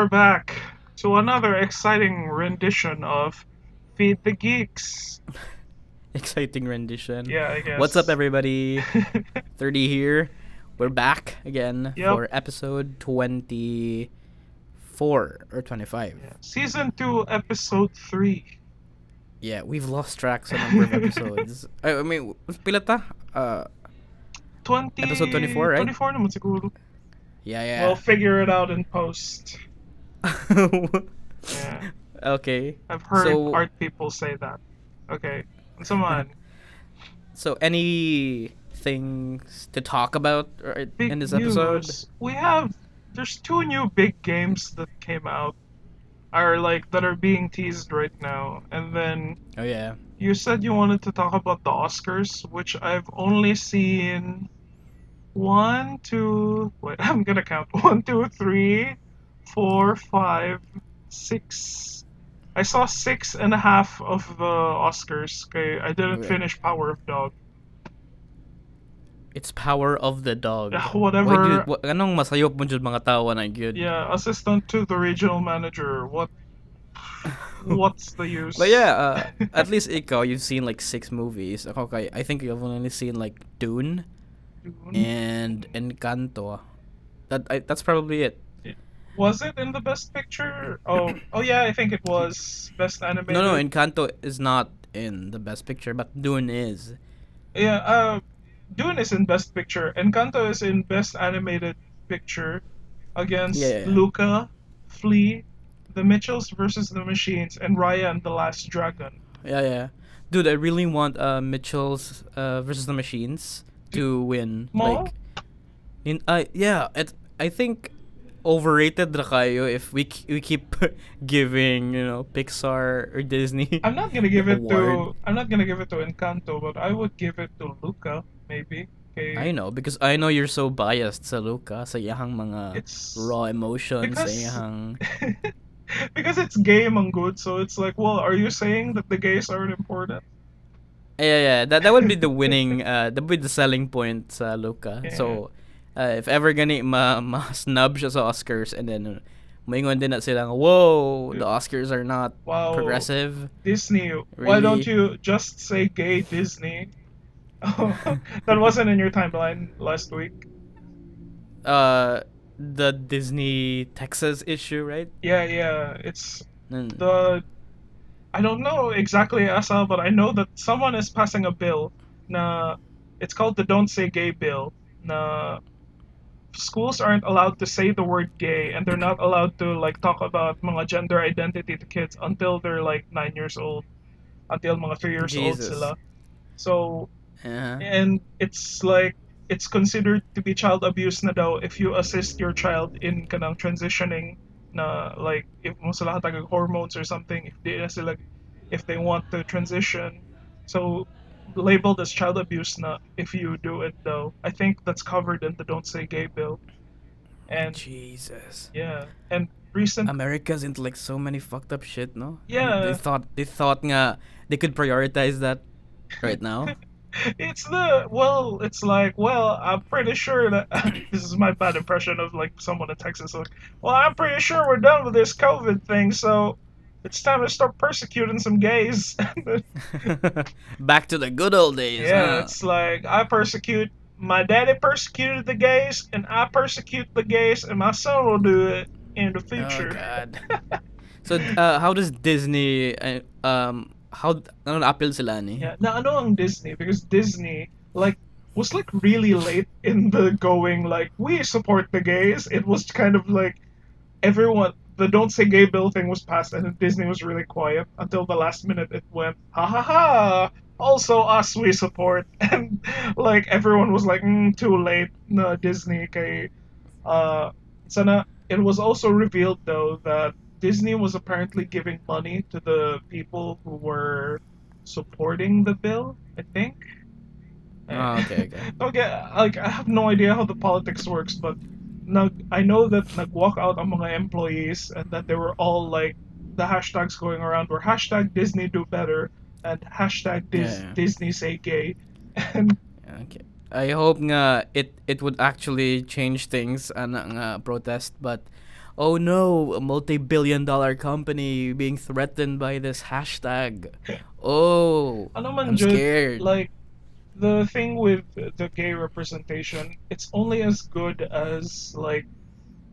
are back to another exciting rendition of Feed the Geeks. Exciting rendition. Yeah, I What's up, guess. everybody? 30 here. We're back again Yep. for episode 24 or 25. Yeah. Season 2, Episode 3. Yeah, we've lost track sa number of episodes. I mean, pilata? 20... Episode 24, right? 24 naman siguro. Yeah. We'll figure it out in post. Yeah. Okay. I've heard So- art people say that. Okay. Come on. So, any things to talk about Big in this episode? news. There's 2 new big games that came out. That are being teased right now. And then Oh, yeah. you said you wanted to talk about the Oscars, which I've only seen 1, 2. Wait, I'm gonna count. 1, 2, 3, 4, 5, 6. I saw 6.5 of the Oscars. Okay, I didn't Okay. finish Power of Dog. It's Power of the Dog. Whatever. Anong masayop mo dyan mga tawa na good? Yeah, assistant to the regional manager. What's the use? But yeah, at least ikaw, you've seen like 6 movies. Okay, I think you've only seen like Dune and Encanto. That's probably it. Was it in the Best Picture? Oh yeah, I think it was Best Animated. No, Encanto is not in the Best Picture, but Dune is. Yeah, Dune is in Best Picture. Encanto is in Best Animated Picture against Yeah. Luca, Flea, The Mitchells versus the Machines, and Raya and the Last Dragon. Yeah. Dude, I really want Mitchell's versus the Machines to win. Mo? I think overrated na kayo if we keep giving, Pixar or Disney. I'm not gonna give it award. to Encanto, but I would give it to Luca, maybe. Okay. I know, because I know you're so biased sa Luca, sa iyahang mga It's raw emotions, sa because- iyahang... because it's gay among good, so it's like, well, are you saying that the gays aren't important? Yeah, that would be the winning, that would be the selling point sa Luca. Yeah. So, if ever gani ma-snub siya sa Oscars, and then maingon din na sila, whoa, the Oscars are not Wow. progressive. Disney, why Really? don't you just say gay Disney? That wasn't in your timeline last week. The Disney Texas issue, right? Yeah, it's Mm. I don't know exactly Asa, but I know that someone is passing a bill na it's called the Don't Say Gay bill. Na schools aren't allowed to say the word gay, and they're not allowed to like talk about mga gender identity to kids until they're like 9 years old, until mga 3 years old Jesus. sila. So Uh-huh. and it's like it's considered to be child abuse na daw if you assist your child in kanang transitioning na like if mo sila hatag hormones or something if they want to transition, so labeled as child abuse na if you do it though. I think that's covered in the Don't Say Gay bill. And Jesus. yeah, and recent America's into like so many fucked up shit, no? Yeah. And they thought nga they could prioritize that right now. it's like, well, I'm pretty sure that this is my bad impression of like someone in Texas. Like, well, I'm pretty sure we're done with this COVID thing, so it's time to start persecuting some gays. Back to the good old days. Yeah, huh? it's like my daddy persecuted the gays, and I persecute the gays, and my son will do it in the Oh future. God. So how does Disney how ano appeal sila ni? Yeah, na ano ang Disney? Because Disney, like, was like really late in the going, like, we support the gays. It was kind of like everyone, the Don't Say Gay bill thing was passed, and then Disney was really quiet until the last minute it went, ha ha ha, also us we support. And like everyone was like, too late, no, Disney kay, sana, it was also revealed though that Disney was apparently giving money to the people who were supporting the bill, I think. Oh, okay. Like, I have no idea how the politics works, but I know that nag-walkout ang mga employees, and that they were all like, the hashtags going around were hashtag Disney do better and hashtag Yeah. Disney say gay. And Okay. I hope nga it would actually change things nga protest, but oh no, a multi-billion-dollar company being threatened by this hashtag. Oh, Ano man I'm jud, scared. like the thing with the gay representation, it's only as good as like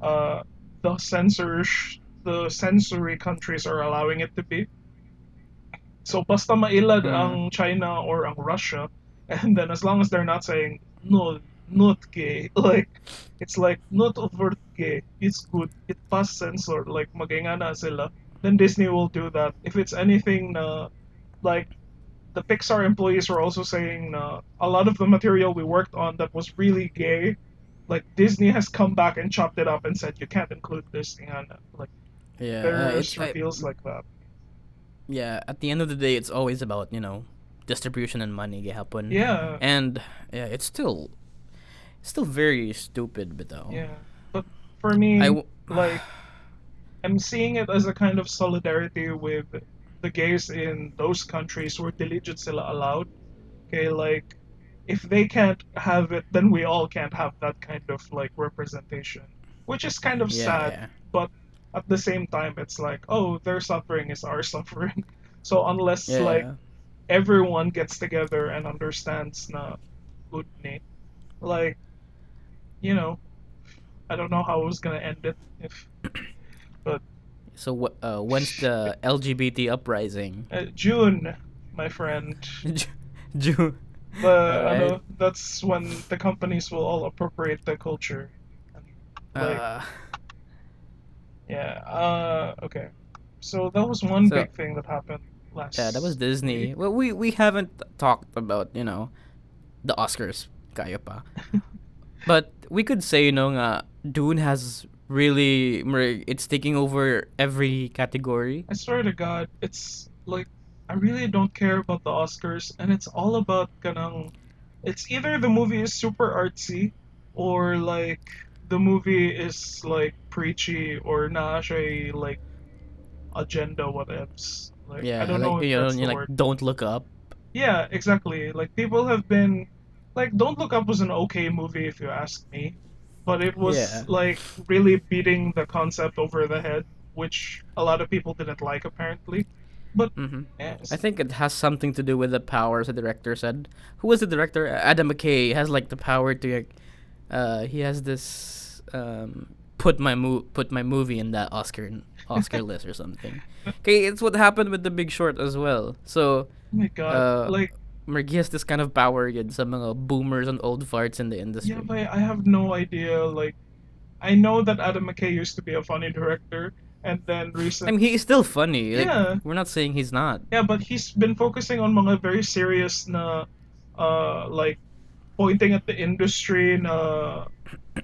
uh the the sensory countries are allowing it to be. So basta mailad Mm. ang China or ang Russia, and then as long as they're not saying no, not gay, like it's like not overt gay, it's good, it pass censor, like maginga na sila, then Disney will do that. If it's anything na like the Pixar employees were also saying a lot of the material we worked on that was really gay, like Disney has come back and chopped it up and said you can't include this in like Yeah, there's reveals like that. yeah. At the end of the day, it's always about distribution and money gihapon, Yeah, and yeah, it's still very stupid, but though yeah. But for I me, w- like I'm seeing it as a kind of solidarity with the gays in those countries where diligent sila allowed. Okay, like if they can't have it, then we all can't have that kind of like representation, which is kind of yeah, sad. yeah, But at the same time, it's like, oh, their suffering is our suffering. So unless like yeah. everyone gets together and understands na good ni, like you know, I don't know how I was gonna end it if, but So what? When's the LGBT uprising? June, my friend. June. All The right. that's when the companies will all appropriate the culture. And, like Uh, yeah, okay. So that was one so big thing that happened yeah, that was last week. Disney. Well, we haven't talked about the Oscars, kaya pa. But we could say nga Dune has really it's taking over every category. I swear to God, it's like I really don't care about the Oscars, and it's all about ganang. It's either the movie is super artsy, or like the movie is like preachy, or na siya like agenda whatevs. Like I Yeah, don't know like if that's the like word. Don't Look Up. Yeah, exactly. Like people have been like Don't Look Up was an okay movie if you ask me, but it was Yeah. like really beating the concept over the head, which a lot of people didn't like apparently. But Mm-hmm. I yes, think it has something to do with the powers the director said. Who was the director? Adam McKay has like the power to like, he has this put my movie in that Oscar list or something. oh Okay, it's what happened with The Big Short as well. So, my God, uh, like Mergi has this kind of power yun sa mga boomers and old farts in the yeah, industry. but I have no idea. Like I know that Adam McKay used to be a funny director, and then I recent mean, he is still funny. Like, yeah, we're not saying he's not. yeah, but he's been focusing on mga very serious na like pointing at the industry na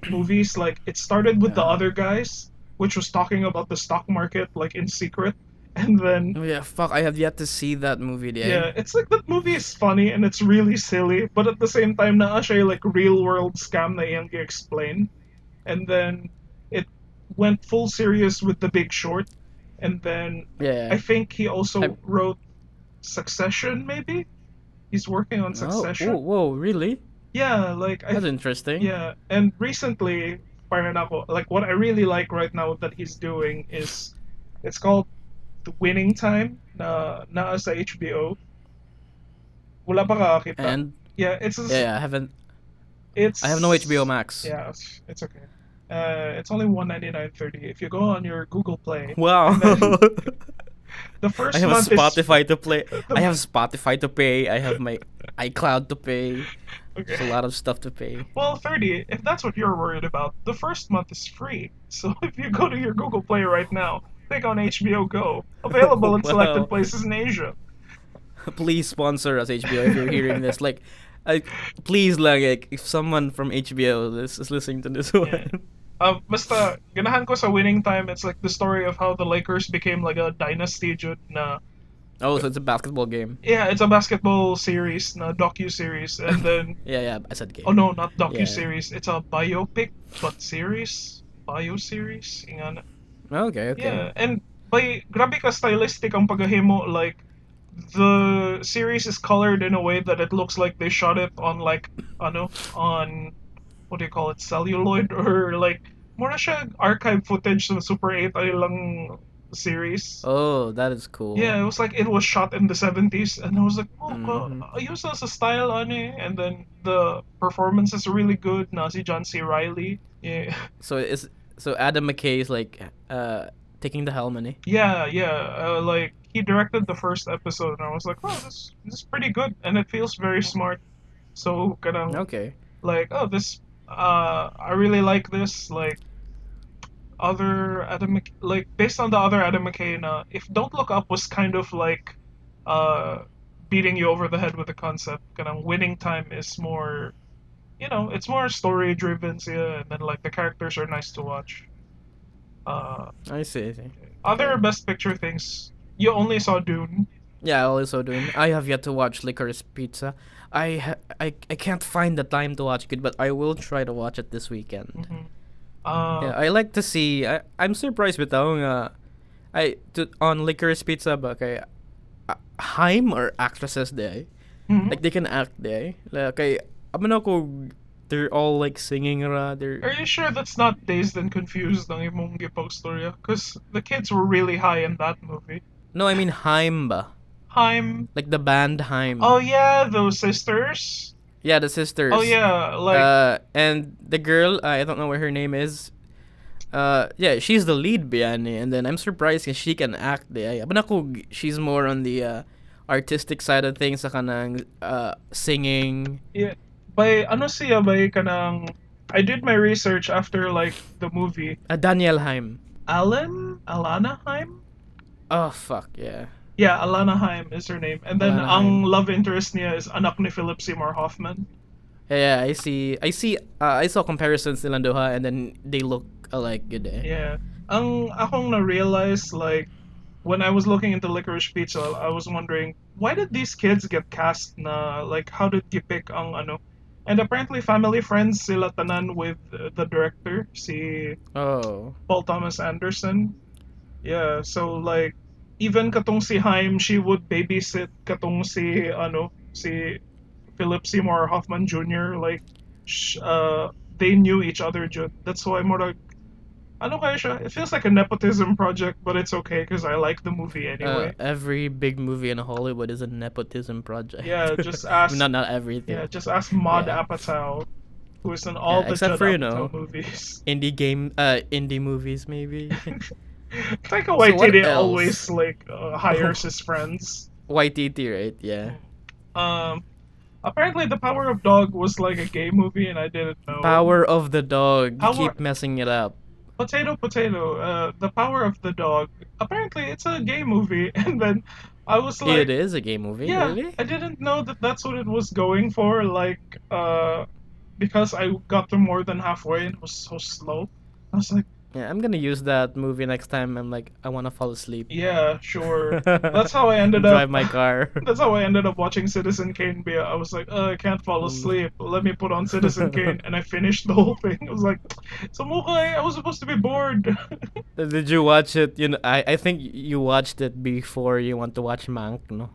movies. Like it started with the Uh, other guys, which was talking about the stock market like in secret, and then oh yeah, fuck, I have yet to see that movie, eh? yeah, it's like that movie is funny and it's really silly, but at the same time na siya like real world scam na iyang explain, and then it went full serious with The Big Short, and then I Yeah. think he I, also wrote Succession. Maybe he's working on oh, whoa, Succession. whoa, really? Yeah, like That's interesting. yeah, and recently, parang ako, like what I really like right now that he's doing is it's called The Winning Time na sa HBO. Wala pa kakakita. And Yeah, yeah, I have no HBO it's Max. yeah, it's okay. It's only 199.30 if you go on your Google Play, Wow. and then the I first have a month is Spotify to play. I the, have Spotify to pay. I have my iCloud to pay. There's a okay. lot of stuff to pay. Well, 30, if that's what you're worried about, the first month is free. So if you go to your Google Play right now, click on HBO Go. Available in selected Wow. places in Asia. Please sponsor us, HBO, if you're hearing this. Like, I, please, like, if someone from HBO is listening to this Yeah. one. Basta, ganahan ko sa Winning Time, it's like the story of how the Lakers became like a dynasty jud na Oh, so it's a basketball game. yeah, it's a basketball series, na docu-series, and then Yeah, I said oh game. no, not Yeah. docu-series, it's a biopic, but series? Bio-series? Ingana. Okay. Yeah, and by grabe ka stylistic ang paghahimo, like the series is colored in a way that it looks like they shot it on like on what do you call it, celluloid or like mura siya archive footage ng Super 8 ay lang series. Oh, that is cool. Yeah, it was like it was shot in the 70s, and I was like, oh, Mhm. ayos na sa style, and then the performance is really good. Na si John C. Riley. Yeah, So Adam McKay is like taking the helm, eh? yeah. Like he directed the first episode, and I was like, oh, this is pretty good, and it feels very smart. So kanang Okay. like, oh, this, I really like this. Like other Adam like based on the other Adam McKay, if Don't Look Up was kind of like uh beating you over the head with the concept, kanang Winning Time is more, it's more story driven, yeah, and then like the characters are nice to watch. I see. Other Okay. best picture things, you only saw Dune. Yeah, also doing. I have yet to watch Licorice Pizza. I can't find the time to watch it, but I will try to watch it this weekend. Mm-hmm. Yeah, I like to see. I'm surprised with on Licorice Pizza ba kay Haim or actresses day. Mhm. Like they can act day. Like kay amano ko they're all like singing ra. They're Are you sure that's not Dazed and Confused ng imong gipost storya? Because the kids were really high in that movie. No, I mean Haim ba. Haim. Like the band Haim. Oh yeah, those sisters. Yeah, the sisters. Oh yeah, like And the girl, I don't know what her name is. Yeah, she's the lead Bayani, and then I'm surprised because she can act there. But ako, she's more on the artistic side of things, sa kanang singing. yeah. By ano siya by kanang I did my research after like the movie. Daniel Haim. Alana Haim? Oh fuck yeah. Yeah, Alana Haim is her name. And then Alana ang Haim. love interest niya is anak ni Philip Seymour Hoffman. Yeah, I see. I saw comparisons nilang duha, and then they look alike. Good eh. Yeah. Ang akong na-realize, like, when I was looking into Licorice Pizza, I was wondering, why did these kids get cast na, like, how did you pick ang ano? And apparently family friends sila tanan with the director, si Oh. Paul Thomas Anderson. Yeah, so like, even katong si Haim, she would babysit katong si Philip Seymour Hoffman Jr. Like, they knew each other. That's why more like, ano kaya siya? It feels like a nepotism project, but it's okay because I like the movie anyway. Every big movie in Hollywood is a nepotism project. Yeah, just ask. not everything. Yeah, just ask Maud Yeah. Apatow, who is in all the except Judd for, Apatow movies. indie movies maybe. Taika So what Waititi else? always like hires his friends. YTT, right? Yeah. Apparently, The Power of Dog was like a gay movie, and I didn't know. Power of the Dog. You Power- keep messing it up. Potato. The Power of the Dog. Apparently, it's a gay movie, and then I was like, It is a gay movie, yeah, really? I didn't know that that's what it was going for. Like, because I got to more than halfway and it was so slow. I was like, Yeah, I'm gonna use that movie next time. I'm like, I wanna fall asleep. yeah, sure. That's how I ended up. Drive my car. That's how I ended up watching Citizen Kane. I was like, I can't fall asleep. Let me put on Citizen Kane, and I finished the whole thing. I was like, Samukay, I was supposed to be bored. Did you watch it? You know, I think you watched it before you want to watch Mank, no?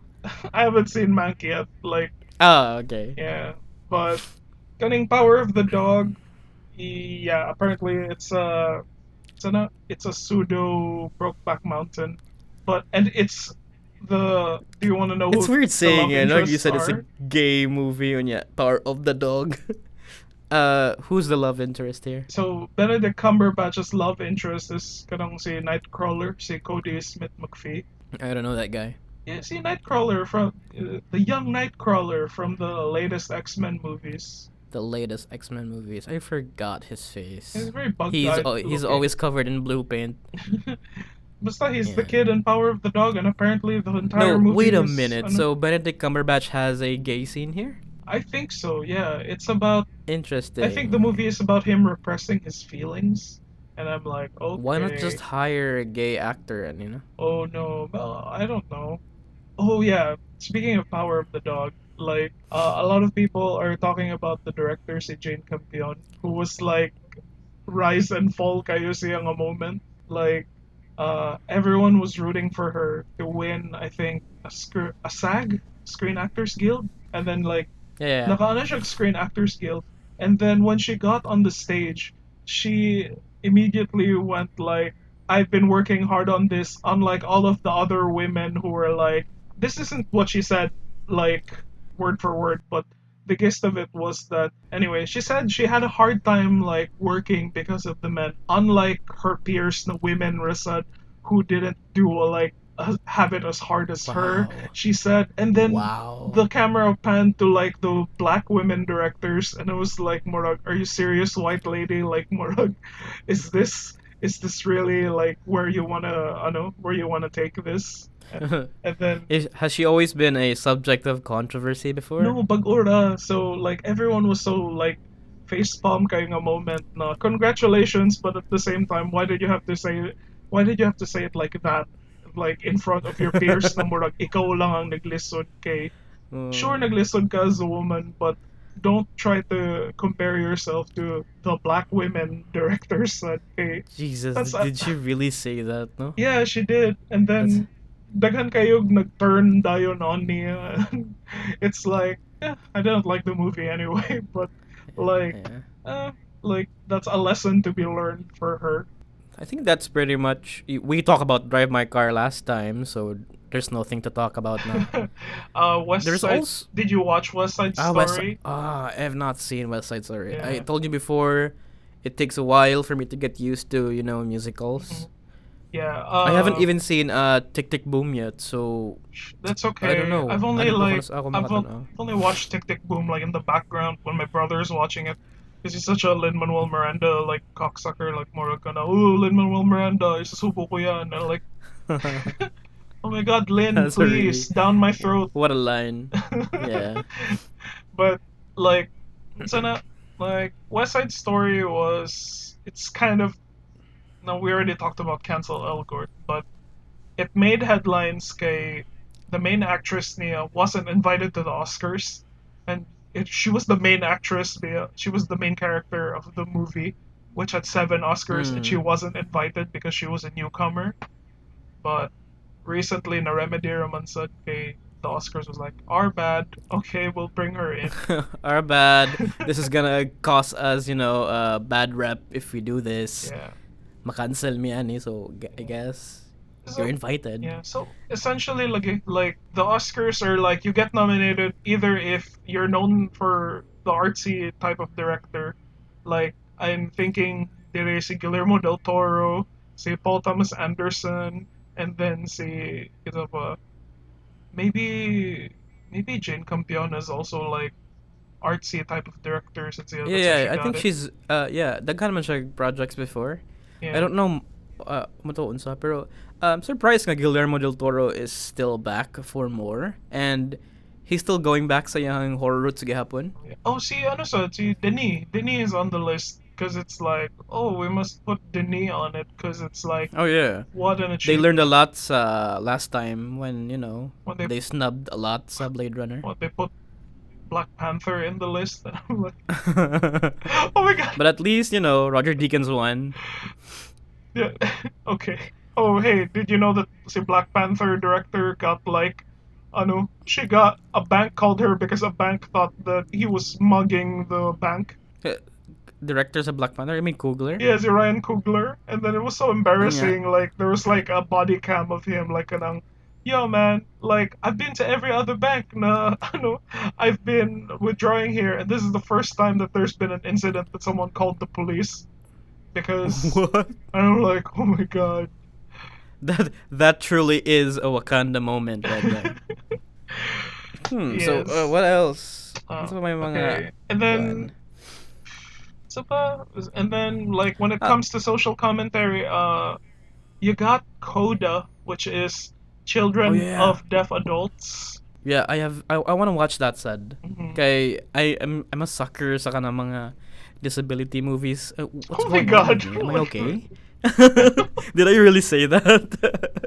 I haven't seen Mank yet. Like, Oh, okay. yeah, but Cunning Power of the Dog. Yeah, apparently it's a pseudo Brokeback Mountain, and it's the. Do you want to know? It's who weird the saying love it. Like you interests said, it's are? a gay movie, and yeah, Power of the Dog. Who's the love interest here? So Benedict Cumberbatch's love interest is kanang si Nightcrawler, si Cody Smith McPhee. I don't know that guy. Yeah, see Nightcrawler from the young Nightcrawler from the latest X-Men movies. The latest X-Men movies. I forgot his face. He's very He's bug-eyed he's looking. always covered in blue paint. Basta he's the Yeah. kid in Power of the Dog, and apparently the entire No, movie wait a was, minute. ano- So Benedict Cumberbatch has a gay scene here? I think so. Yeah, it's about. Interesting. I think the movie is about him repressing his feelings, and I'm like, okay. Why not just hire a gay actor and Oh no, well, I don't know. Oh yeah, speaking of Power of the Dog, like a lot of people are talking about the director, si Jane Campion, who was like rise and fall kayo siyang a moment. Like everyone was rooting for her to win. I think a SAG, Screen Actors Guild, and then like Yeah. nakaano siya Screen Actors Guild, and then when she got on the stage, she immediately went like, I've been working hard on this, unlike all of the other women who were like, this isn't what she said, like, word for word, but the gist of it was that, anyway, she said she had a hard time, like, working because of the men, unlike her peers, the women, Risa, who didn't do, like, have it as hard as her, Wow. she said. And then Wow. the camera panned to like the black women directors, and it was like, Morag, are you serious, white lady? Like, Morag, is this really like where you wanna, I know, where you wanna take this? And then Has she always been a subject of controversy before? no, bagura. So like everyone was so like facepalm kind of moment. Na congratulations, but at the same time, why did you have to say it? Why did you have to say it like that? Like in front of your peers na murag ikaw lang ang naglisod kay. Sure, naglisod ka as a woman, but don't try to compare yourself to the black women directors. Okay, Jesus, that's did she really say that? No. yeah, she did. And That's then daghan kayog nag-turn dayon on niya. It's like, yeah, I didn't like the movie anyway, but like, yeah. like that's a lesson to be learned for her. I think that's pretty much. We talked about Drive My Car last time, so there's nothing to talk about now. West There's Side. also Did you watch West Side West. Story? I have not seen West Side Story. I Yeah. told you before, it takes a while for me to get used to musicals. Yeah. I haven't even seen Tick Tick Boom yet, so That's okay. I don't know. I've only Ano pa like ako I've makatanaw. only watched Tick Tick Boom like in the background when my brother is watching it. Because he's such a Lin-Manuel Miranda like cocksucker, like more kind of, oh, Lin-Manuel Miranda, isasubo ko yan. And I'm like, oh my God, Lin, That's a really please, down my throat. what a line. Yeah. But like, sana, like West Side Story was, it's kind of, now we already talked about Cancel Elgort, but it made headlines kay the main actress niya wasn't invited to the Oscars, and she was the main actress, she was the main character of the movie, which had 7 Oscars, and she wasn't invited because she was a newcomer. But recently, na remedy raman said kay the Oscars was like, our bad, okay, we'll bring her in. Our bad. This is gonna cost us, a bad rep if we do this. Yeah. Makancel mi ani, so I guess you're invited. Yeah, so essentially, like the Oscars are like you get nominated either if you're known for the artsy type of director, like I'm thinking there is si Guillermo del Toro, si Paul Thomas Anderson, and then si ito ba, maybe Jane Campion is also like artsy type of director since Yeah, I think she's daghan man siya projects before. Yeah. I don't know matuon sa pero I'm surprised nga Guillermo del Toro is still back for more, and he's still going back sa yung horror roots gihapon. Oh, si Denis. Denis is on the list because it's like, oh, we must put Denis on it because it's like, Oh yeah. what an They achievement. learned a lot sa last time when, When they snubbed a lot sa Blade Runner. What they put Black Panther in the list. And I'm like, oh my God. But at least, Roger Deakins won. Yeah. Okay. Oh, hey, did you know that si Black Panther director got like, she got a bank called her because a bank thought that he was mugging the bank. Directors of Black Panther, I mean Coogler. Yeah, si Ryan Coogler. And then it was so embarrassing. Like, there was like a body cam of him, like, yo, man, like, I've been to every other bank na, I've been withdrawing here, and this is the first time that there's been an incident that someone called the police. Because What? I'm like, oh my God. That truly is a Wakanda moment right there. Yes. So what else? Ano pa may mga Okay. And then, and then, like, when it comes to social commentary, you got Coda, which is Children yeah. of Deaf Adults. Yeah, I want to watch that sad. Mhm. Kay I'm a sucker sa kanang mga disability movies. What's Oh my going God. on with me? Am I okay? Did I really say that?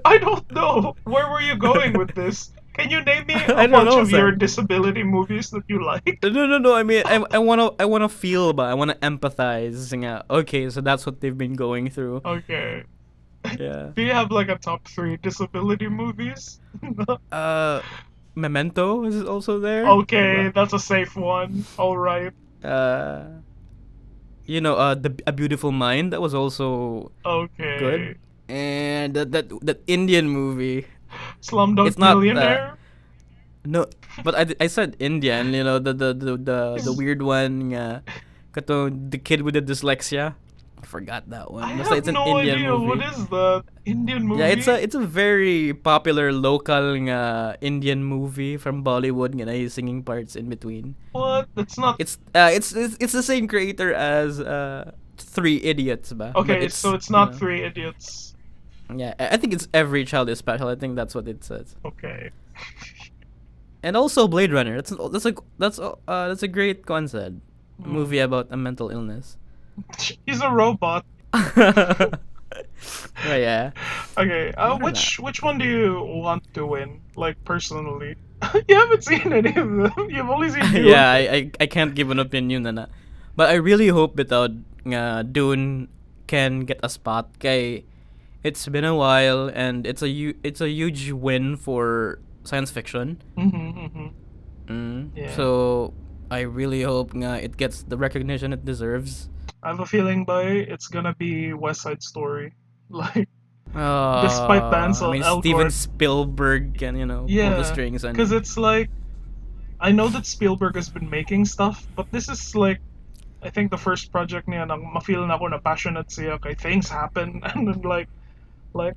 I don't know. Where were you going with this? Can you name me I a don't bunch know, of your Sam. disability movies that you like? No. I mean, I wanna feel, but I wanna empathize. Nga, okay, so that's what they've been going through. Okay. Yeah. Do you have like a top 3 disability movies? Memento is also there. Okay, that's a safe one. All right. the A Beautiful Mind, that was also good. Okay. And that Indian movie, Slumdog it's not Millionaire. no, but I said Indian, the Is weird one, the kid with the dyslexia. I forgot that I one. Basta have it's an no Indian idea what movie. is that Indian Yeah, movie. it's a very popular local Indian movie from Bollywood. He's singing parts in between. What? That's not It's the same creator as Three Idiots, ba? But okay. So it's it's not Three Idiots. yeah. I think it's Every Child is Special. I think that's what it says. Okay. And also Blade Runner. That's a great concept. Movie about a mental illness. He's a robot. Oh yeah. Okay. I don't Which one do you want to win? Like personally, you haven't seen any of them. You've only seen two. Yeah, I can't give an opinion na. But I really hope that Dune can get a spot. Kay, it's been a while and it's a huge win for science fiction. Yeah. So I really hope it gets the recognition it deserves. I have a feeling it's gonna be West Side Story. Like, despite the I Ansel mean, Steven Elgort. Spielberg can pull the Yeah, strings and because it's like I know that Spielberg has been making stuff, but this is like I think the first project niya nang ma-feel na ako na passionate siya kay things happen and then like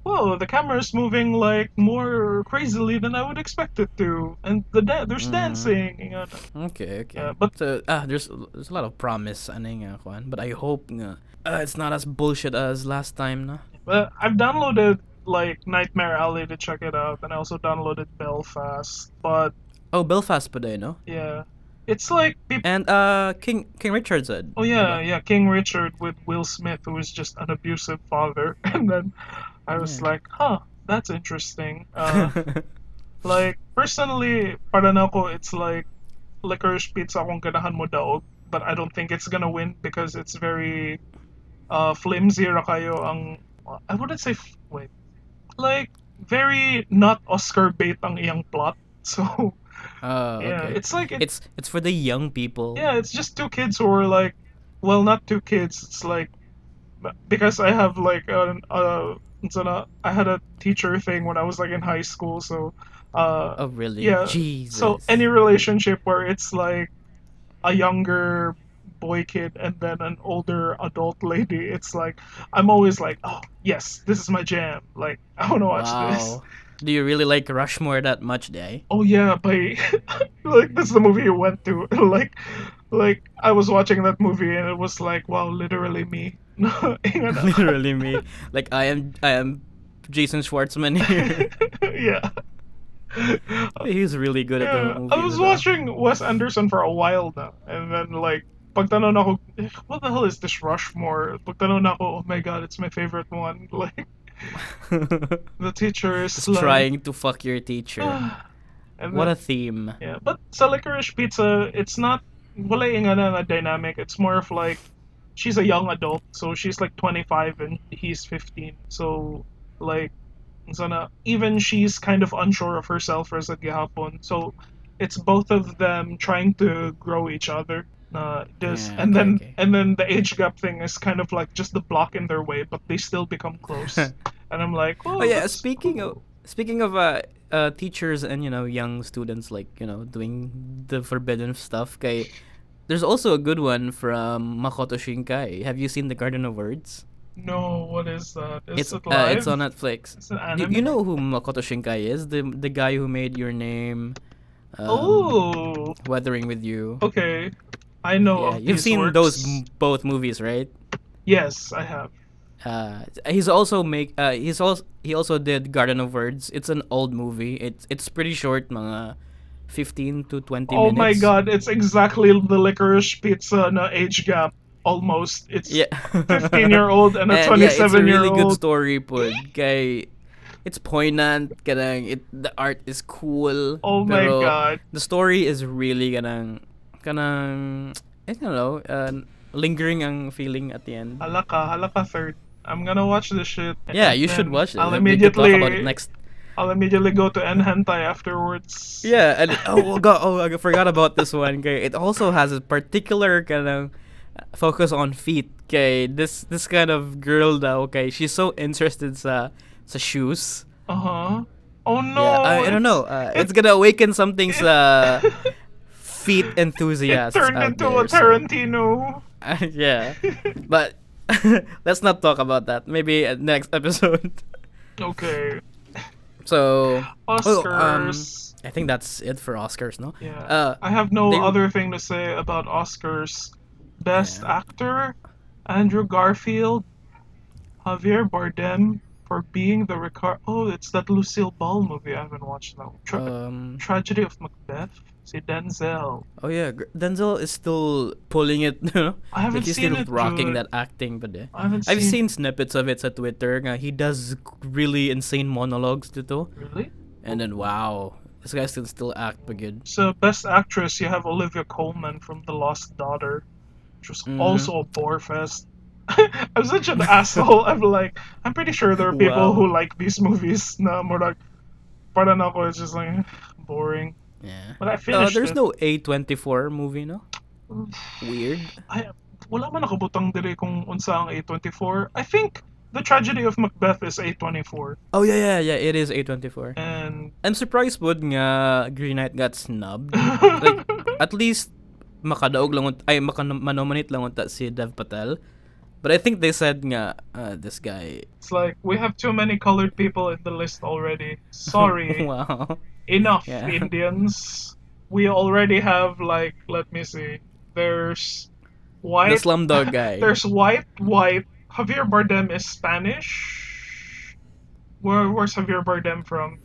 whoa, the camera's moving like more crazily than I would expect it to, and there's dancing. Okay. Yeah, but So there's a lot of promise aning Juan, but I hope it's not as bullshit as last time na. I've downloaded like Nightmare Alley to check it out, and I also downloaded Belfast. But Oh, Belfast pa din, no? yeah, it's like And King Richard said. oh yeah, King Richard with Will Smith, who is just an abusive father, and then I was like, huh, that's interesting. Like personally, para na ako, it's like Licorice Pizza kung ganahan mo daog, but I don't think it's gonna win because it's very flimsy ra kayo ang I wouldn't say wait, like very not Oscar bait ang iyang plot. So yeah, Okay. it's like It's for the young people. yeah, it's just two kids who are like, well, not two kids. It's like because I have like I had a teacher thing when I was like in high school, so Oh really? yeah. Jesus. So any relationship where it's like a younger boy kid and then an older adult lady, it's like I'm always like, oh yes, this is my jam. Like I want to watch this. Wow. Do you really like Rushmore that much, Day? Oh yeah, by like this is the movie you went to. Like I was watching that movie and it was like, wow, literally me. Literally me. Like I am Jason Schwartzman here. Yeah. He's really good at the Yeah, movie. I was watching Wes Anderson for a while now, and then like pagtanong ako, what the hell is this Rushmore? Pagtanong ako, oh my god, it's my favorite one. Like the teacher is Just like trying to fuck your teacher. and What then, a theme. yeah, but sa Licorice Pizza, it's not wala yung na dynamic. It's more of like she's a young adult, so she's like 25 and he's 15. So like sana even she's kind of unsure of herself as a gihapon. So it's both of them trying to grow each other. Yeah, And okay, then okay. the age gap thing is kind of like just the block in their way, but they still become close. And I'm like, oh Oh yeah, that's cool. speaking of teachers and young students like doing the forbidden stuff. Kay, there's also a good one from Makoto Shinkai. Have you seen The Garden of Words? No, what is that? Is It's it it's live? on Netflix. It's an You anime? know who Makoto Shinkai is? The guy who made Your Name, Oh, Weathering with You. okay. I know Yeah, of you've these seen those works. both movies, right? Yes, I have. He also did Garden of Words. It's an old movie. It's pretty short, mga 15 to 20 Oh my minutes. god, it's exactly the Licorice Pizza na age gap. Almost. It's Yeah. 15-year-old and a And yeah, it's a 27-year-old. really good story po. Kay it's poignant, the art is cool. Oh my Pero god. the story is really I don't know, lingering ang feeling at the end. Halaka third. I'm gonna watch this shit. Yeah, and you should then watch it. I'll We could talk about it immediately next. I'll immediately go to Hentai afterwards. Yeah, and I forgot about this one. Okay, it also has a particular focus on feet. Okay, this kind of girl daw, okay, she's so interested sa shoes. Uh-huh. Oh Yeah, no, I don't know. it It's gonna awaken something it sa feet it enthusiasts turned out into a there. So Tarantino. yeah, but let's not talk about that. Maybe next episode. Okay. So, Oscars. I think that's it for Oscars, no? Yeah. I have no They other thing to say about Oscars. Best yeah. actor, Andrew Garfield, Javier Bardem for being the Oh, it's that Lucille Ball movie. I haven't watched that. Tragedy of Macbeth. Si Denzel. Oh yeah, Denzel is still pulling it. You know? I haven't Like he's seen still it, rocking dude. that acting, but I haven't I've seen. seen snippets of it on Twitter. He does really insane monologues dito. Really? And then wow, this guy still act but good. So best actress, you have Olivia Colman from The Lost Daughter, which was also a bore fest. I'm such an asshole. I'm pretty sure there are people Wow. who like these movies. Na more like, parang ako, it's just like boring. Yeah. But I finished There's it. no A24 movie, no? Weird. Wala man nakabutang dire kung unsa ang A24. I think The Tragedy of Macbeth is A24. Oh yeah. It is A24. And I'm surprised pod nga Green Knight got snubbed. Like at least makadaog lang manominate lang unta si Dev Patel. But I think they said nga this guy. It's like we have too many colored people in the list already. Sorry. Wow. Enough, Yeah. Indians. We already have like, let me see. There's The white. Slumdog guy. There's white. Javier Bardem is Spanish. Where's Javier Bardem from?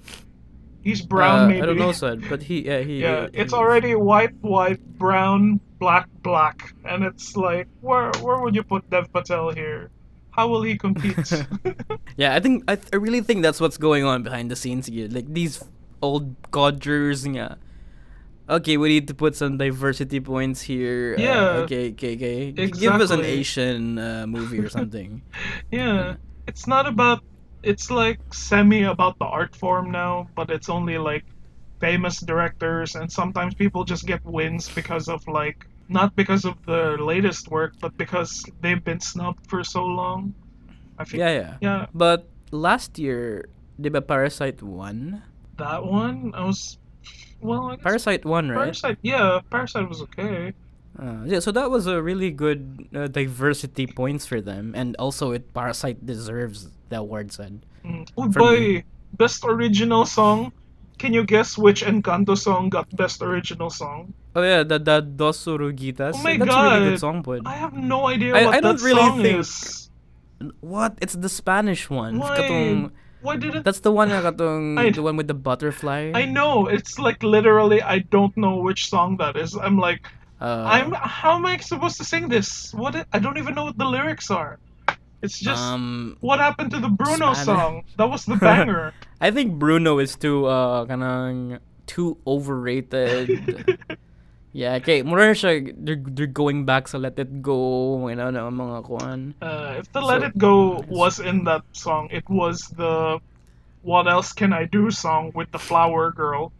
He's brown, maybe. I don't know, son, but he It's already white, brown, black, and it's like, where would you put Dev Patel here? How will he compete? Yeah, I really think that's what's going on behind the scenes here. Like these old codgers nga. Okay, we need to put some diversity points here. Yeah. Okay. Give us an Exactly. Asian movie or something. Yeah, it's not about. It's like semi about the art form now, but it's only like famous directors, and sometimes people just get wins because of like, not because of the latest work, but because they've been snubbed for so long. I think. Yeah. But last year, diba Parasite won? That one, I was. Well, I guess Parasite won, right? Parasite was okay. Yeah, so that was a really good diversity points for them, and also Parasite deserves the award. Said. Oh For boy, me. best original song. Can you guess which Encanto song got best original song? Oh yeah, the Dos Oruguitas. Oh my That's god, a really good song, pod. I have no idea I what don't that really song think- is. What? It's the Spanish one. Why? Katong, Why did it? that's the one na katong I- the one with the butterfly. I know, it's like literally I don't know which song that is. I'm like, how am I supposed to sing this? I don't even know what the lyrics are. It's just what happened to the Bruno song? That was the banger. I think Bruno is too kanang too overrated. Yeah, okay. Mura siya, they're going back sa Let It Go, you know, na mga kuan. If the Let It Go was in that song, it was the What Else Can I Do song with the flower girl.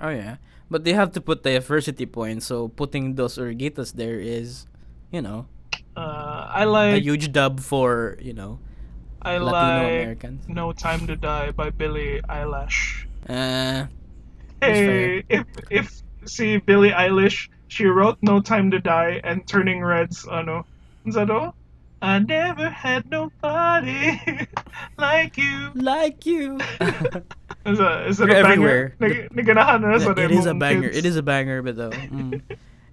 Oh yeah, but they have to put diversity points. So putting Dos Oruguitas there is, you know, I a like huge dub for Latino Americans. No Time to Die by Billie Eilish. That's Hey, if see Billie Eilish, she wrote No Time to Die and Turning Red's ano. Zado? I never had nobody like you. Like you. Is it They're a banger? everywhere. Naganahan na sa It is a mong banger. kids. It is a banger, but though,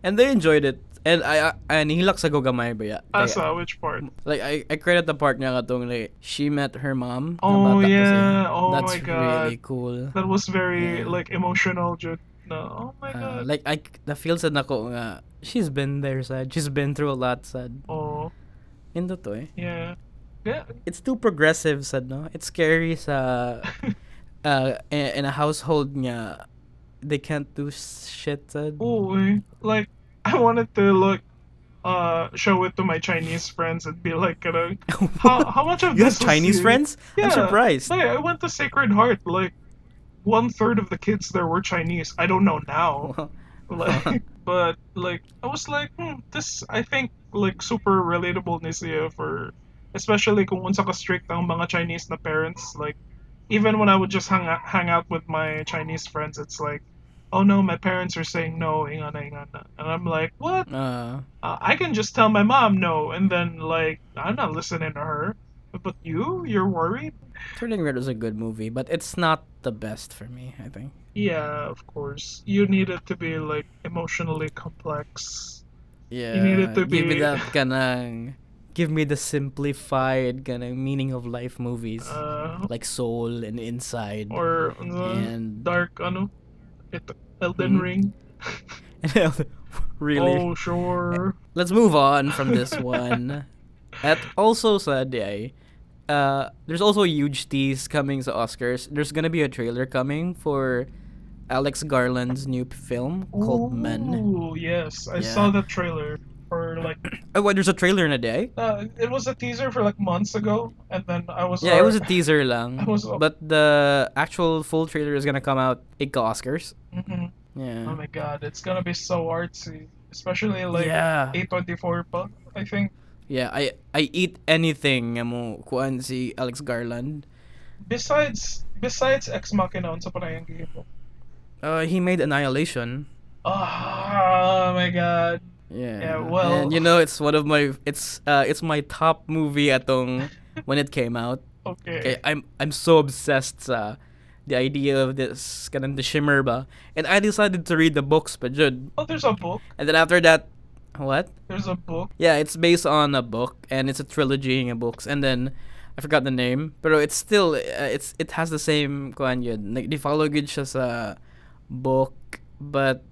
and they enjoyed it. And I nihilak sa gogamay ba ya? Asa, which part? Like I credit the part niya katong like she met her mom. na Oh bata pa yeah, siya. oh That's my god. really cool. That was very Yeah. like emotional, Jude. No, oh my god. Like I na feel sad nako nga she's been there sad. She's been through a lot sad. Oh, Indo to eh. yeah. Yeah. It's too progressive sad no. It's scary sa in a household nga they can't do shit sad. Oh, like I wanted to show it to my Chinese friends and be like, how much of You this have was Chinese you? friends? I'm Yeah. surprised. Like, I went to Sacred Heart. Like 1/3 of the kids there were Chinese. I don't know now. Like, but like I was like, this I think like super relatable ni siya for especially kung unsa ka strict ang mga Chinese na parents. Like, even when I would just hang out with my Chinese friends, it's like, oh no, my parents are saying no, ingana ingana, and I'm like, what? I can just tell my mom no, and then like I'm not listening to her. But you're worried? Turning Red was a good movie, but it's not the best for me, I think. Yeah, of course. You need it to be like emotionally complex. Yeah. You need it to give me be that kanang give me the simplified kanang meaning of life movies. Like Soul and Inside. Or and Dark Elden Ring. Really? Oh, sure. Let's move on from this one. At also said, there's also a huge tease coming to Oscars. There's gonna be a trailer coming for Alex Garland's new film called Men. Oh, yes. I saw the trailer for like... Oh, what, there's a trailer in a day? It was a teaser for like months ago, and then I was... Yeah, it was a teaser lang. was... But the actual full trailer is gonna come out at Oscars. Yeah. Oh my god, it's gonna be so artsy. Especially like A24 pa, I think. Yeah, I eat anything mo kuan si Alex Garland. Besides Ex Machina, unsa pa na yung game mo? He made Annihilation. Oh my god. Yeah. Well, and you know it's one of my it's my top movie atong when it came out. Okay. I'm so obsessed sa the idea of this kanang the shimmer ba. And I decided to read the books pa jud. Oh, there's a book. And then after that, what? There's a book. Yeah, it's based on a book and it's a trilogy of books. And then I forgot the name, but it's still it has the same kuan yun. Like, they follow good siya sa book, but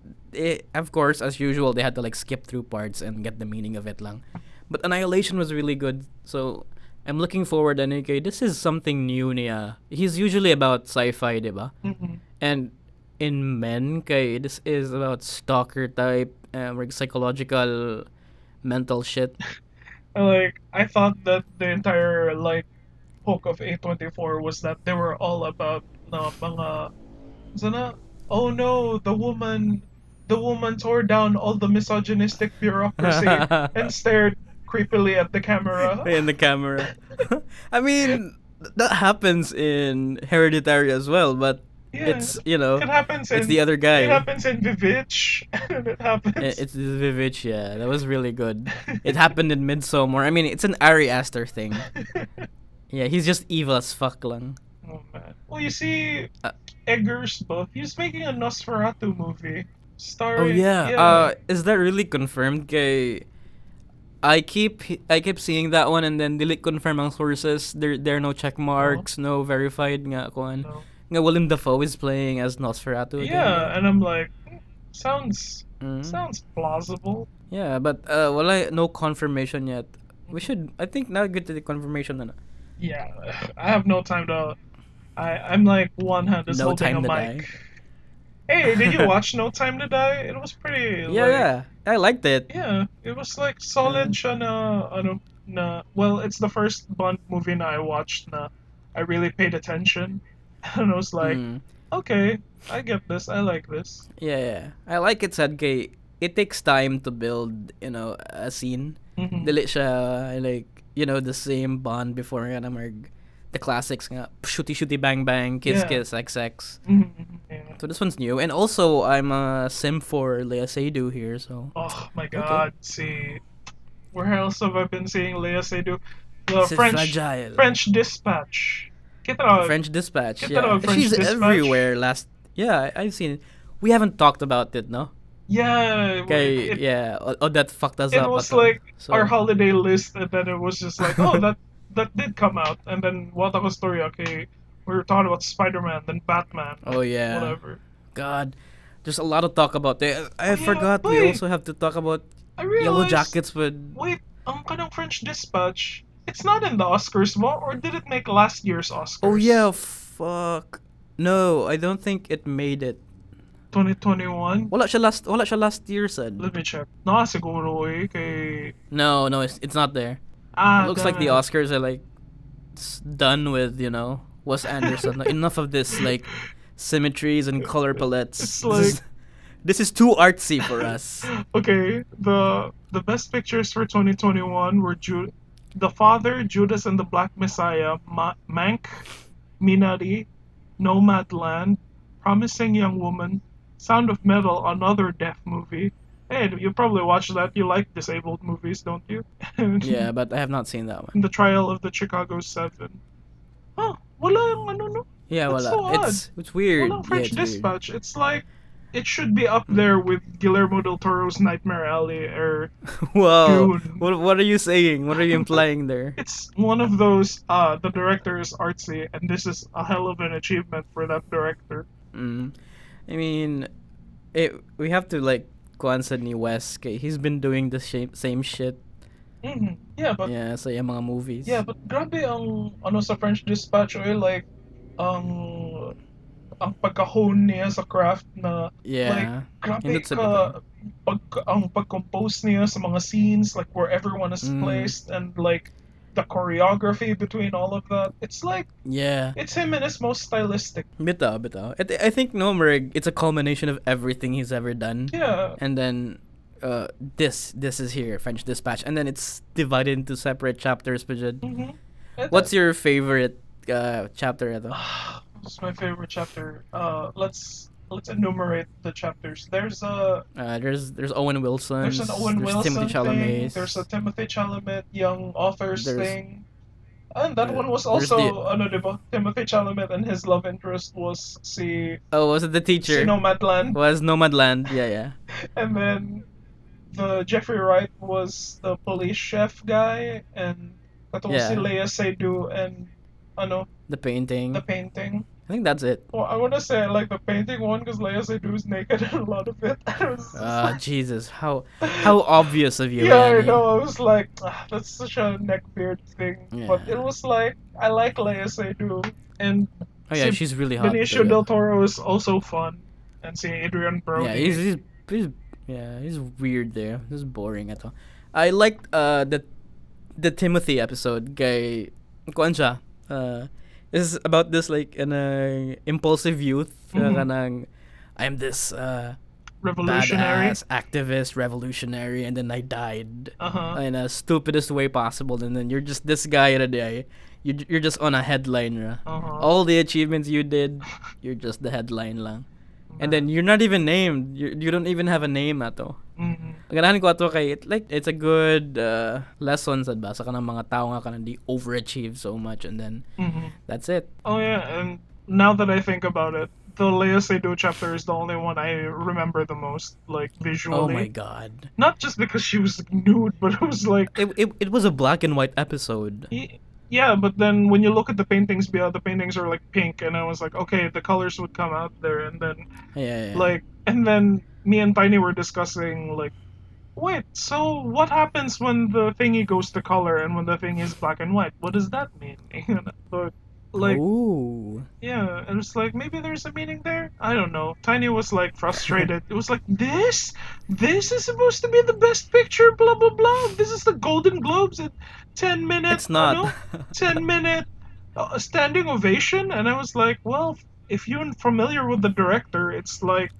of course, as usual, they had to like skip through parts and get the meaning of it lang. But Annihilation was really good, so I'm looking forward. And okay, this is something new niya. He's usually about sci-fi, diba? And in Men, kay this is about stalker type, like psychological, mental shit. Like, I thought that the entire like hook of A24 was that they were all about mga sana. Oh no, the woman tore down all the misogynistic bureaucracy and stared creepily at the camera. In the camera. I mean, that happens in Hereditary as well, but it's, you know, it happens it's the other guy. It happens in Vivitch, and it happens. It's Vivitch, yeah. That was really good. It happened in Midsommar. I mean, it's an Ari Aster thing. Yeah, he's just evil as fuck lang. Oh man. Well, you see, Eggers both. He's making a Nosferatu movie. Starring. Oh yeah. Is that really confirmed? Kay I keep seeing that one and then dili confirm ang sources. There are no check marks, no verified nga kuan. No. Nga Willem Dafoe is playing as Nosferatu again. Yeah, and I'm like, sounds plausible. Yeah, but wala no confirmation yet. We should, I think, now get to the confirmation na. Yeah, I have no time to. I'm like one hand is No holding Time a to mic. Die. Hey, did you watch No Time to Die? It was pretty. Yeah, I liked it. Yeah, it was like solid siya na well, it's the first Bond movie na I watched na I really paid attention. And I was like, okay, I get this. I like this. Yeah. I like it sad kay it takes time to build, you know, a scene. Dili siya like, you know, the same Bond before nga na the classics nga shooty bang bang kiss XX. Yeah. So this one's new, and also I'm a sim for Lea Seydoux here, so. Oh my god! Okay. See, where else have I been seeing Lea Seydoux? French Dispatch. French Dispatch. She's everywhere. I've seen it. We haven't talked about it, no? Yeah. Okay. That fucked us up. It was like our holiday list, and then it was just like, oh, that did come out, and then what a story. Okay, we were talking about Spider-Man, then Batman. Oh yeah. Whatever. God, there's a lot to talk about there. I forgot we also have to talk about Yellow Jackets with. Wait, ang kanang French Dispatch. It's not in the Oscars mo, or did it make last year's Oscars? Oh yeah, fuck. No, I don't think it made it. 2021? Wala siya last year, said. Let me check. No, siguro kay... No, it's not there. It looks like the Oscars are like done with, you know, Wes Anderson. Enough of this like symmetries and color palettes. It's like This is too artsy for us. Okay, the best pictures for 2021 were The Father, Judas and the Black Messiah, Mank, Minari, Nomadland, Promising Young Woman, Sound of Metal, another deaf movie. Hey, you probably watched that. You like disabled movies, don't you? Yeah, but I have not seen that one. The Trial of the Chicago Seven. Oh, walang ano no? Yeah, That's well, so odd. it's weird. Walang Yeah, French it's weird. Dispatch. It's like it should be up there with Guillermo del Toro's Nightmare Alley or Whoa. Dune. What are you saying? What are you implying there? It's one of those. The director is artsy, and this is a hell of an achievement for that director. I mean, we have to like Anthony West. He's been doing the same shit. Yeah, but Yeah, sa yung mga movies. yeah, but grabe ang ano sa French Dispatch like ang pagka-hone niya sa craft na Yeah. like grabe Hindot sa ka ang pag-compose niya sa mga scenes like where everyone is placed and like the choreography between all of that. It's like Yeah. it's him in his most stylistic. Bitaw. I think Nomrig, it's a culmination of everything he's ever done. Yeah. And then this is here, French Dispatch, and then it's divided into separate chapters. What's your favorite chapter ito? What's my favorite chapter? Let's enumerate the chapters. There's Owen Wilson. There's an Owen Wilson Timothy Chalamet. thing. There's a Timothy Chalamet young authors thing. And that one was there's also ano diba? Timothy Chalamet and his love interest was was it the teacher? si Nomadland. Was Nomadland. Yeah. And then the Jeffrey Wright was the police chef guy, and katong si Lea Seydoux and the painting. I think that's it. Well, I want to say I like the painting one because Lea Seydoux is naked in a lot of it. Jesus, how obvious of you. Yeah, Annie. I know. I was like, that's such a neckbeard thing. Yeah. But it was like, I like Lea Seydoux. And Oh yeah, she's really hot. Benicio del Toro is also fun. And see Adrian Brody. Yeah, he's weird there. This is boring at all. I liked the Timothy episode. Kay kuan siya. This is about this like an impulsive youth. Kanang I'm this revolutionary badass activist revolutionary, and then I died in a stupidest way possible, and then you're just this guy today. You're just on a headline. All the achievements you did, you're just the headline lang. And then you're not even named. You don't even have a name ato. Ganahan ko ato kay it's a good lesson sad ba sa kanang mga tao nga kanang di overachieve so much, and then that's it. Oh yeah, and now that I think about it, the Lea Seydoux chapter is the only one I remember the most, like visually. Oh my god! Not just because she was nude, but it was like it was a black and white episode. Yeah, but then when you look at the paintings, the paintings are like pink, and I was like, okay, the colors would come out there, and then and then me and Tiny were discussing like, wait, so what happens when the thingy goes to color and when the thing is black and white? What does that mean? But like, ooh. Yeah, and it's like maybe there's a meaning there. I don't know. Tiny was like frustrated. It was like this is supposed to be the best picture. Blah blah blah. This is the Golden Globes at 10 minutes. It's not. 10-minute standing ovation, and I was like, well, if you're familiar with the director, it's like,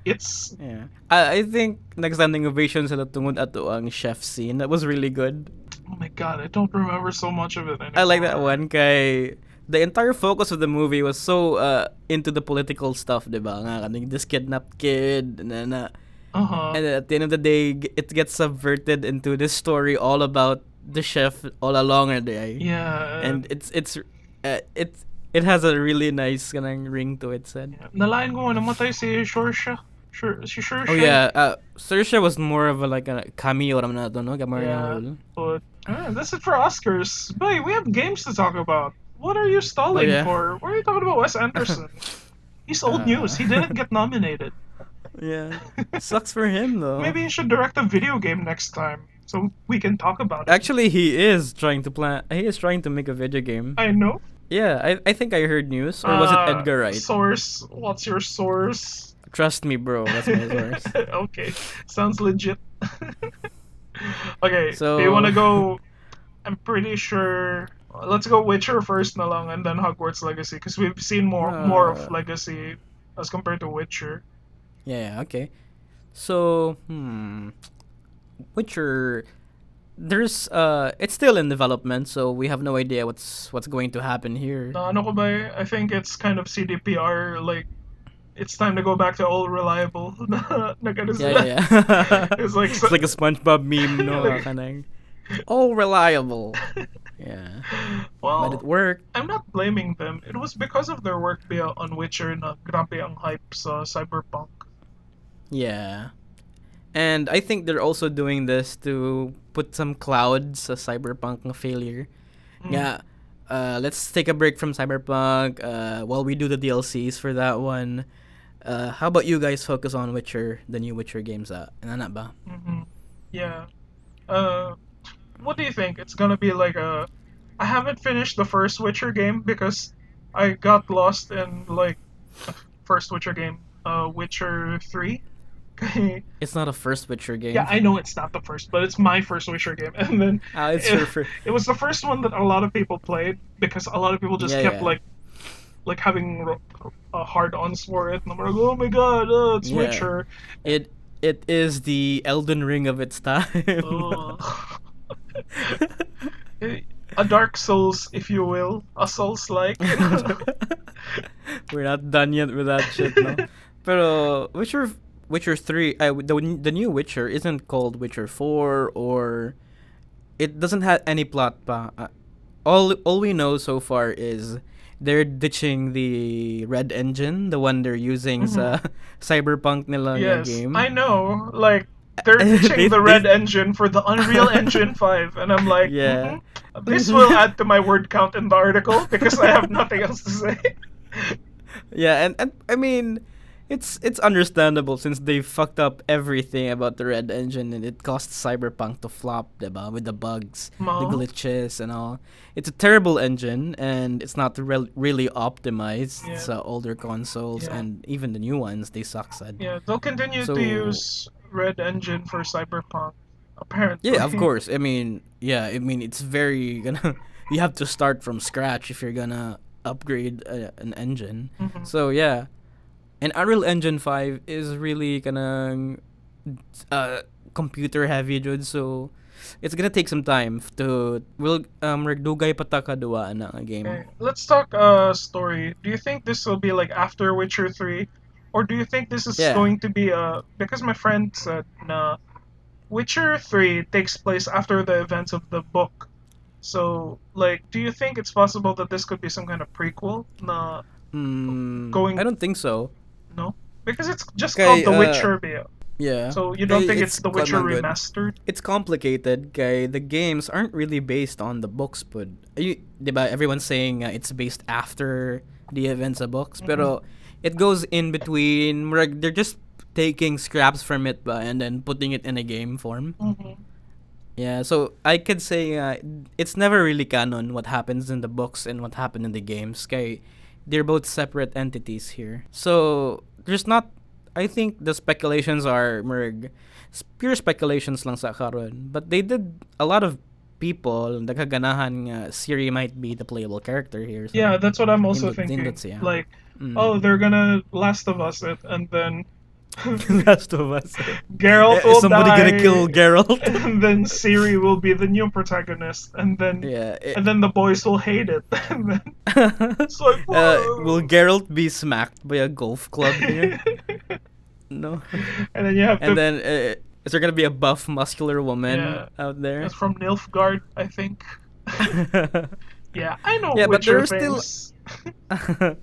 it's. Yeah. I think next standing ovation sa tungod ato ang chef scene. That was really good. Oh my god, I don't remember so much of it anymore. I like that one. Kay the entire focus of the movie was so into the political stuff, diba? Nga kaning this kidnapped kid, and then and at the end of the day, it gets subverted into this story all about the chef all along the day. Yeah. And it has a really nice kanang ring to it. Said. Nalain ko namatay si Shorsha. Oh yeah, Saoirse was more of a cameo naman na to, no? Yeah. But that's it for Oscars. But we have games to talk about. What are you stalling for? Why are you talking about Wes Anderson? He's old news. He didn't get nominated. Yeah. Sucks for him though. Maybe he should direct a video game next time so we can talk about it. Actually, he is trying to make a video game. I know. Yeah, I think I heard news. Or was it Edgar Wright? Source. What's your source? Trust me, bro. That's my source. Okay. Sounds legit. Okay, so do you want to go? I'm pretty sure. Let's go Witcher first na lang, and then Hogwarts Legacy, because we've seen more of Legacy as compared to Witcher. Yeah. Okay. So, Witcher. There's it's still in development, so we have no idea what's going to happen here. Na ano ko ba I think it's kind of CDPR, like, it's time to go back to all reliable. Na ganun Yeah, sila. yeah, yeah. It's like It's like a SpongeBob meme, no? like, Kanang, all reliable. Yeah, but it well, worked. I'm not blaming them. It was because of their work on Witcher na grabe ang hype sa Cyberpunk. Yeah, and I think they're also doing this to put some clouds sa Cyberpunk na failure. Mm. Yeah. Let's take a break from Cyberpunk while we do the DLCs for that one. How about you guys focus on Witcher, the new Witcher games? Ano ba? Mm-hmm. Yeah. Uh, what do you think? It's gonna be like a. I haven't finished the first Witcher game because I got lost in like first Witcher game, Witcher 3. It's not a first Witcher game. Yeah, I know it's not the first, but it's my first Witcher game, and then It's it, your first. it was the first one that a lot of people played because a lot of people just Yeah, kept yeah. like having hard-ons for it, and I'm like, oh my god, it's Yeah. Witcher. It is the Elden Ring of its time. Ugh. A Dark Souls, if you will, a Souls-like. We're not done yet with that shit, no. Pero Witcher 3, the new Witcher isn't called Witcher 4, or it doesn't have any plot pa. All we know so far is they're ditching the red engine, the one they're using sa Cyberpunk nila nga Yes, game. I know. Like, they're ditching the red engine for the Unreal Engine 5, and I'm like, Yeah. this will add to my word count in the article because I have nothing else to say. Yeah, and I mean, it's understandable since they fucked up everything about the red engine and it caused Cyberpunk to flop, diba? With the bugs, the No. glitches and all. It's a terrible engine and it's not really optimized. Yeah. It's older consoles Yeah. and even the new ones they suck. Sad. Yeah, they'll continue So- to use Red Engine for Cyberpunk, apparently. Yeah, of course. I mean, it's very gonna. You have to start from scratch if you're gonna upgrade an engine. Mhm. So yeah, and Unreal Engine 5 is really gonna computer heavy, dude. So it's gonna take some time to regdugay pa ta kaduwa na ang game. Okay, let's talk story. Do you think this will be like after Witcher 3? Or do you think this is Yeah. going to be because my friend said na Witcher 3 takes place after the events of the book. So, like, do you think it's possible that this could be some kind of prequel? Na going- I don't think so. no? Because it's just Okay, called The Witcher. Yeah. So you don't Kay, think it's The Witcher good. remastered? It's complicated, kay the games aren't really based on the books, but diba everyone's saying it's based after the events of books, pero it goes in between. They're just taking scraps from it and then putting it in a game form. Mm-hmm. Yeah, so I could say it's never really canon what happens in the books and what happened in the games. Kay they're both separate entities here. So there's not. I think the speculations are pure speculations lang sa karon. But they did a lot of people nagkaganahan nga Siri might be the playable character here. So Yeah, that's what I'm also Indot- thinking. indot siya. Like, Mm. oh, they're gonna Last of Us it, and then Last of Us. Geralt Is will somebody die, gonna kill Geralt? and then Siri will be the new protagonist, and then Yeah. and then the boys will hate it. And then it's like, Will whoa. Geralt be smacked by a golf club here? No. And then you have And to. then is there gonna be a buff, muscular woman Yeah. out there? It's from Nilfgaard, I think. Yeah, I know Yeah, but Witcher there's still- things.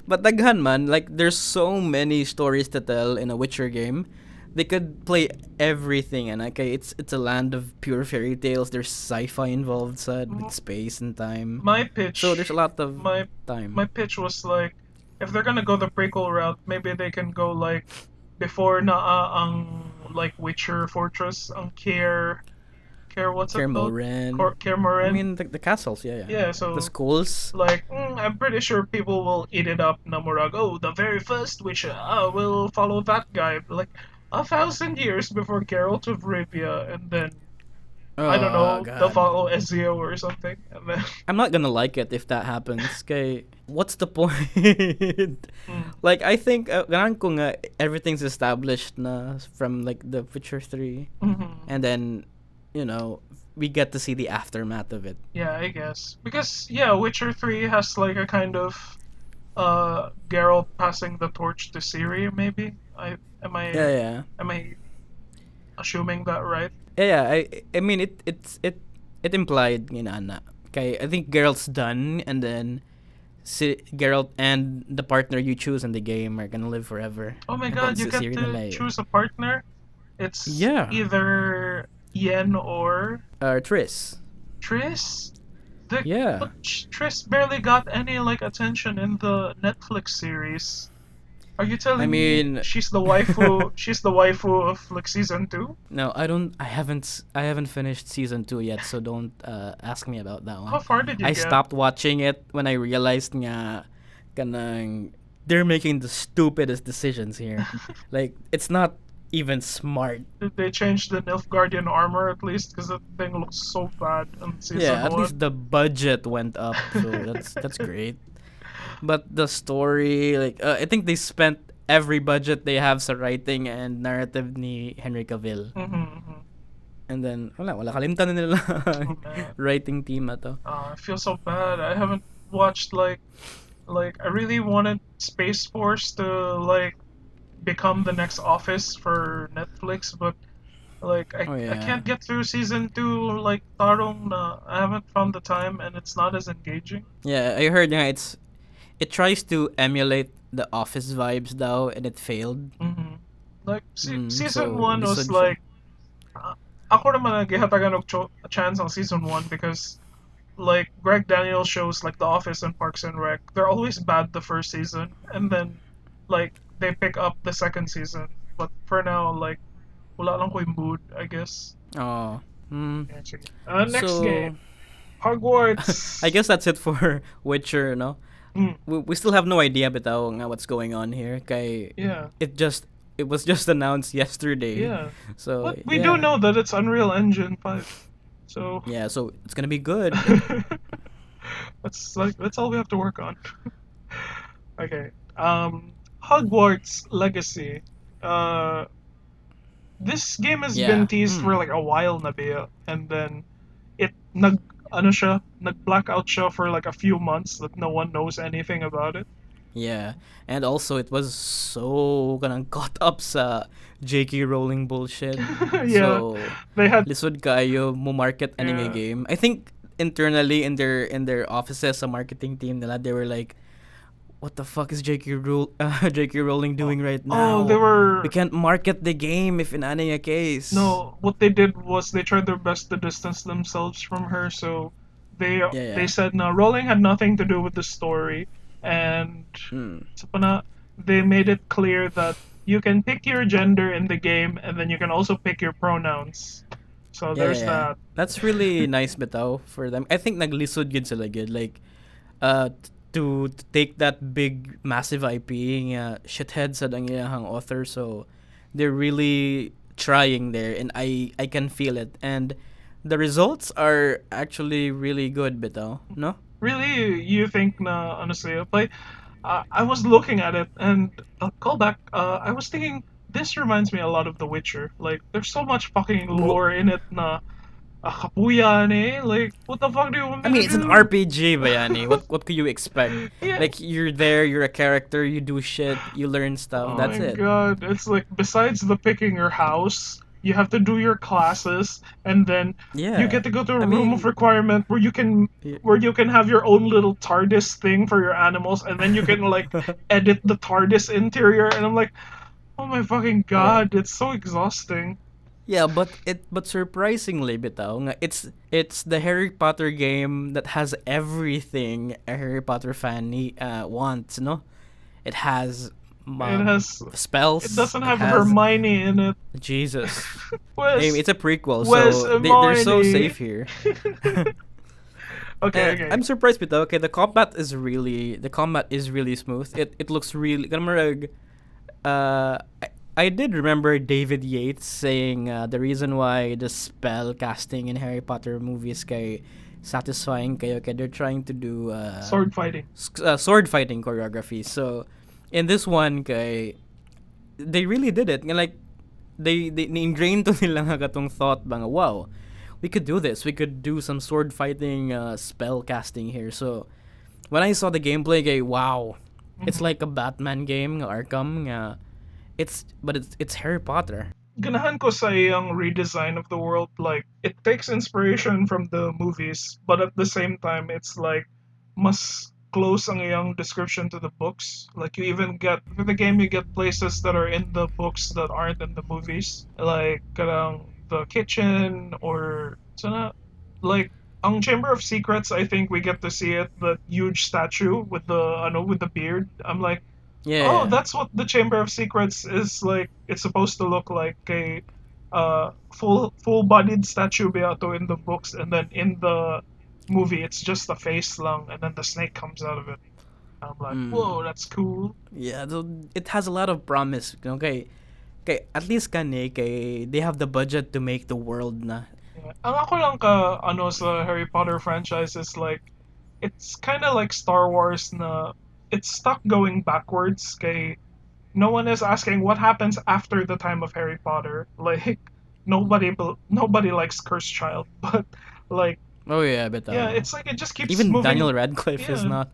But daghan man, like there's so many stories to tell in a Witcher game. They could play everything, and okay, it's a land of pure fairy tales. There's sci-fi involved, sad, with space and time. My pitch. So there's a lot of my time. my pitch was like, if they're gonna go the prequel route, maybe they can go like before na ang like Witcher Fortress, ang what's it called? Kermoren. Kermoren. I mean the castles, yeah. Yeah, so the schools. like I'm pretty sure people will eat it up. Namorag, oh, the very first Witcher. We'll follow that guy. Like 1,000 years before Geralt of Rivia, and then I don't know, Oh, God. they'll follow Ezio or something, and then I'm not gonna like it if that happens. Okay, what's the point? Mm. Like I think ganun ko nga, everything's established na from like The Witcher 3, Mhm. and then we get to see the aftermath of it. Yeah, I guess because yeah, Witcher 3 has like a kind of Geralt passing the torch to Ciri. Maybe Yeah, yeah. am I assuming that right? Yeah, I mean it implied na. Okay, I think Geralt's done, and then Geralt and the partner you choose in the game are gonna live forever. Oh my And then god, you get Ciri na to lang choose a partner. It's Yeah. either Yen or Triss. Triss. Yeah. But Triss barely got any like attention in the Netflix series. Are you I telling me mean, she's the waifu? She's the waifu of like season 2? no, I don't. I haven't finished season 2 yet, so don't ask me about that How one. far did you I get? stopped watching it when I realized nga kanang they're making the stupidest decisions here. Like it's not even smart. Did they change the Nilfgaardian armor at least? Because that thing looks so bad in season Yeah, at 1. least the budget went up, so that's great. But the story, like I think they spent every budget they have sa writing and narrative ni Henry Cavill. Mm-hmm. And then wala kalimtan na nila Oh, man. writing team ato. I feel so bad. I haven't watched like I really wanted Space Force to like become the next Office for Netflix, but like Oh, I yeah. can't get through season 2 like Tarong na. I haven't found the time and it's not as engaging. Yeah, I heard nga it tries to emulate the Office vibes daw, and it failed. Mm-hmm. Like season So 1 was lisod siya. like ako naman nagihatagan og a chance on season 1 because like Greg Daniels shows like The Office and Parks and Rec, they're always bad the first season and then like they pick up the second season. But for now, like wala lang ko yung mood, I guess. Oh. Yeah, sige. Next So, game, Hogwarts. I guess that's it for Witcher, no? Mm, We still have no idea bitaw nga what's going on here. Kay yeah, it was just announced yesterday. yeah. So But we do know that it's Unreal Engine 5. So Yeah, so it's gonna be good. that's all we have to work on. Okay. Hogwarts Legacy. This game has Yeah. been teased for like a while na ba, and then it nag blackout siya for like a few months that no one knows anything about it. Yeah. And also it was so kanang caught up sa J.K. Rowling bullshit. Yeah. So They had lisod kayo mo market ani nga Yeah. game. I think internally in their offices sa marketing team nila, they were like, what the fuck is J.K. Rowling doing right now? they were We can't market the game if in any case. no. What they did was they tried their best to distance themselves from her. So Yeah. they said no. Rowling had nothing to do with the story, and sa pana, they made it clear that you can pick your gender in the game, and then you can also pick your pronouns. So there's that. That's really nice bitaw for them. I think naglisod gid sila good, like to take that big massive IP nga shithead sa iyahang author, so they're really trying there, and I can feel it, and the results are actually really good bitaw, no? Really, you think na honestly, I was looking at it and call back. I was thinking this reminds me a lot of The Witcher. Like there's so much fucking lore in it na kapuyan eh. Like what the fuck do you want me I mean, to it's an do? RPG, Bayani. What could you expect? Yeah. Like you're there, you're a character, you do shit, you learn stuff. Oh That's my it. god, it's like besides the picking your house, you have to do your classes, and then Yeah. you get to go to a I room mean- of requirement where you can have your own little TARDIS thing for your animals, and then you can like edit the TARDIS interior, and I'm like, oh my fucking god, it's so exhausting. Yeah, but surprisingly bitaw nga it's the Harry Potter game that has everything a Harry Potter fan wants, no? It has It has. spells. It doesn't have has- Hermione in it. Jesus. Wes, I mean, it's a prequel, Wes so they're so Hermione. safe here. okay. I'm surprised bitaw. Okay, the combat is really smooth. It looks really kanang marag, I did remember David Yates saying the reason why the spell casting in Harry Potter movies kay satisfying kayo kaya they're trying to do Sword fighting. sword fighting choreography. So in this one kay they really did it. Nga, like they ingrained to nila nga katong thought bang wow, we could do this. We could do some sword fighting spell casting here. So when I saw the gameplay kay wow, it's like a Batman game nga Arkham nga it's Harry Potter. Ganahan ko sa iyang redesign of the world. Like, it takes inspiration from the movies, but at the same time, it's like mas close ang iyang description to the books. Like, you even get for the game, you get places that are in the books that aren't in the movies. Like, karang the kitchen or sana, like ang Chamber of Secrets. I think we get to see it, the huge statue with the beard. I'm like, Yeah. oh, that's what the Chamber of Secrets is like. It's supposed to look like a full-bodied statue beato in the books, and then in the movie it's just a face lang, and then the snake comes out of it. I'm like, whoa, that's cool. Yeah, so it has a lot of promise. Okay, at least kani kay they have the budget to make the world na. Yeah. Ang ako lang ka sa Harry Potter franchise is like, it's kind of like Star Wars na it's stuck going backwards. Kay no one is asking what happens after the time of Harry Potter. Like nobody likes Cursed Child, but like Oh yeah, but yeah, it's like it just keeps even moving. Daniel Radcliffe is Yeah.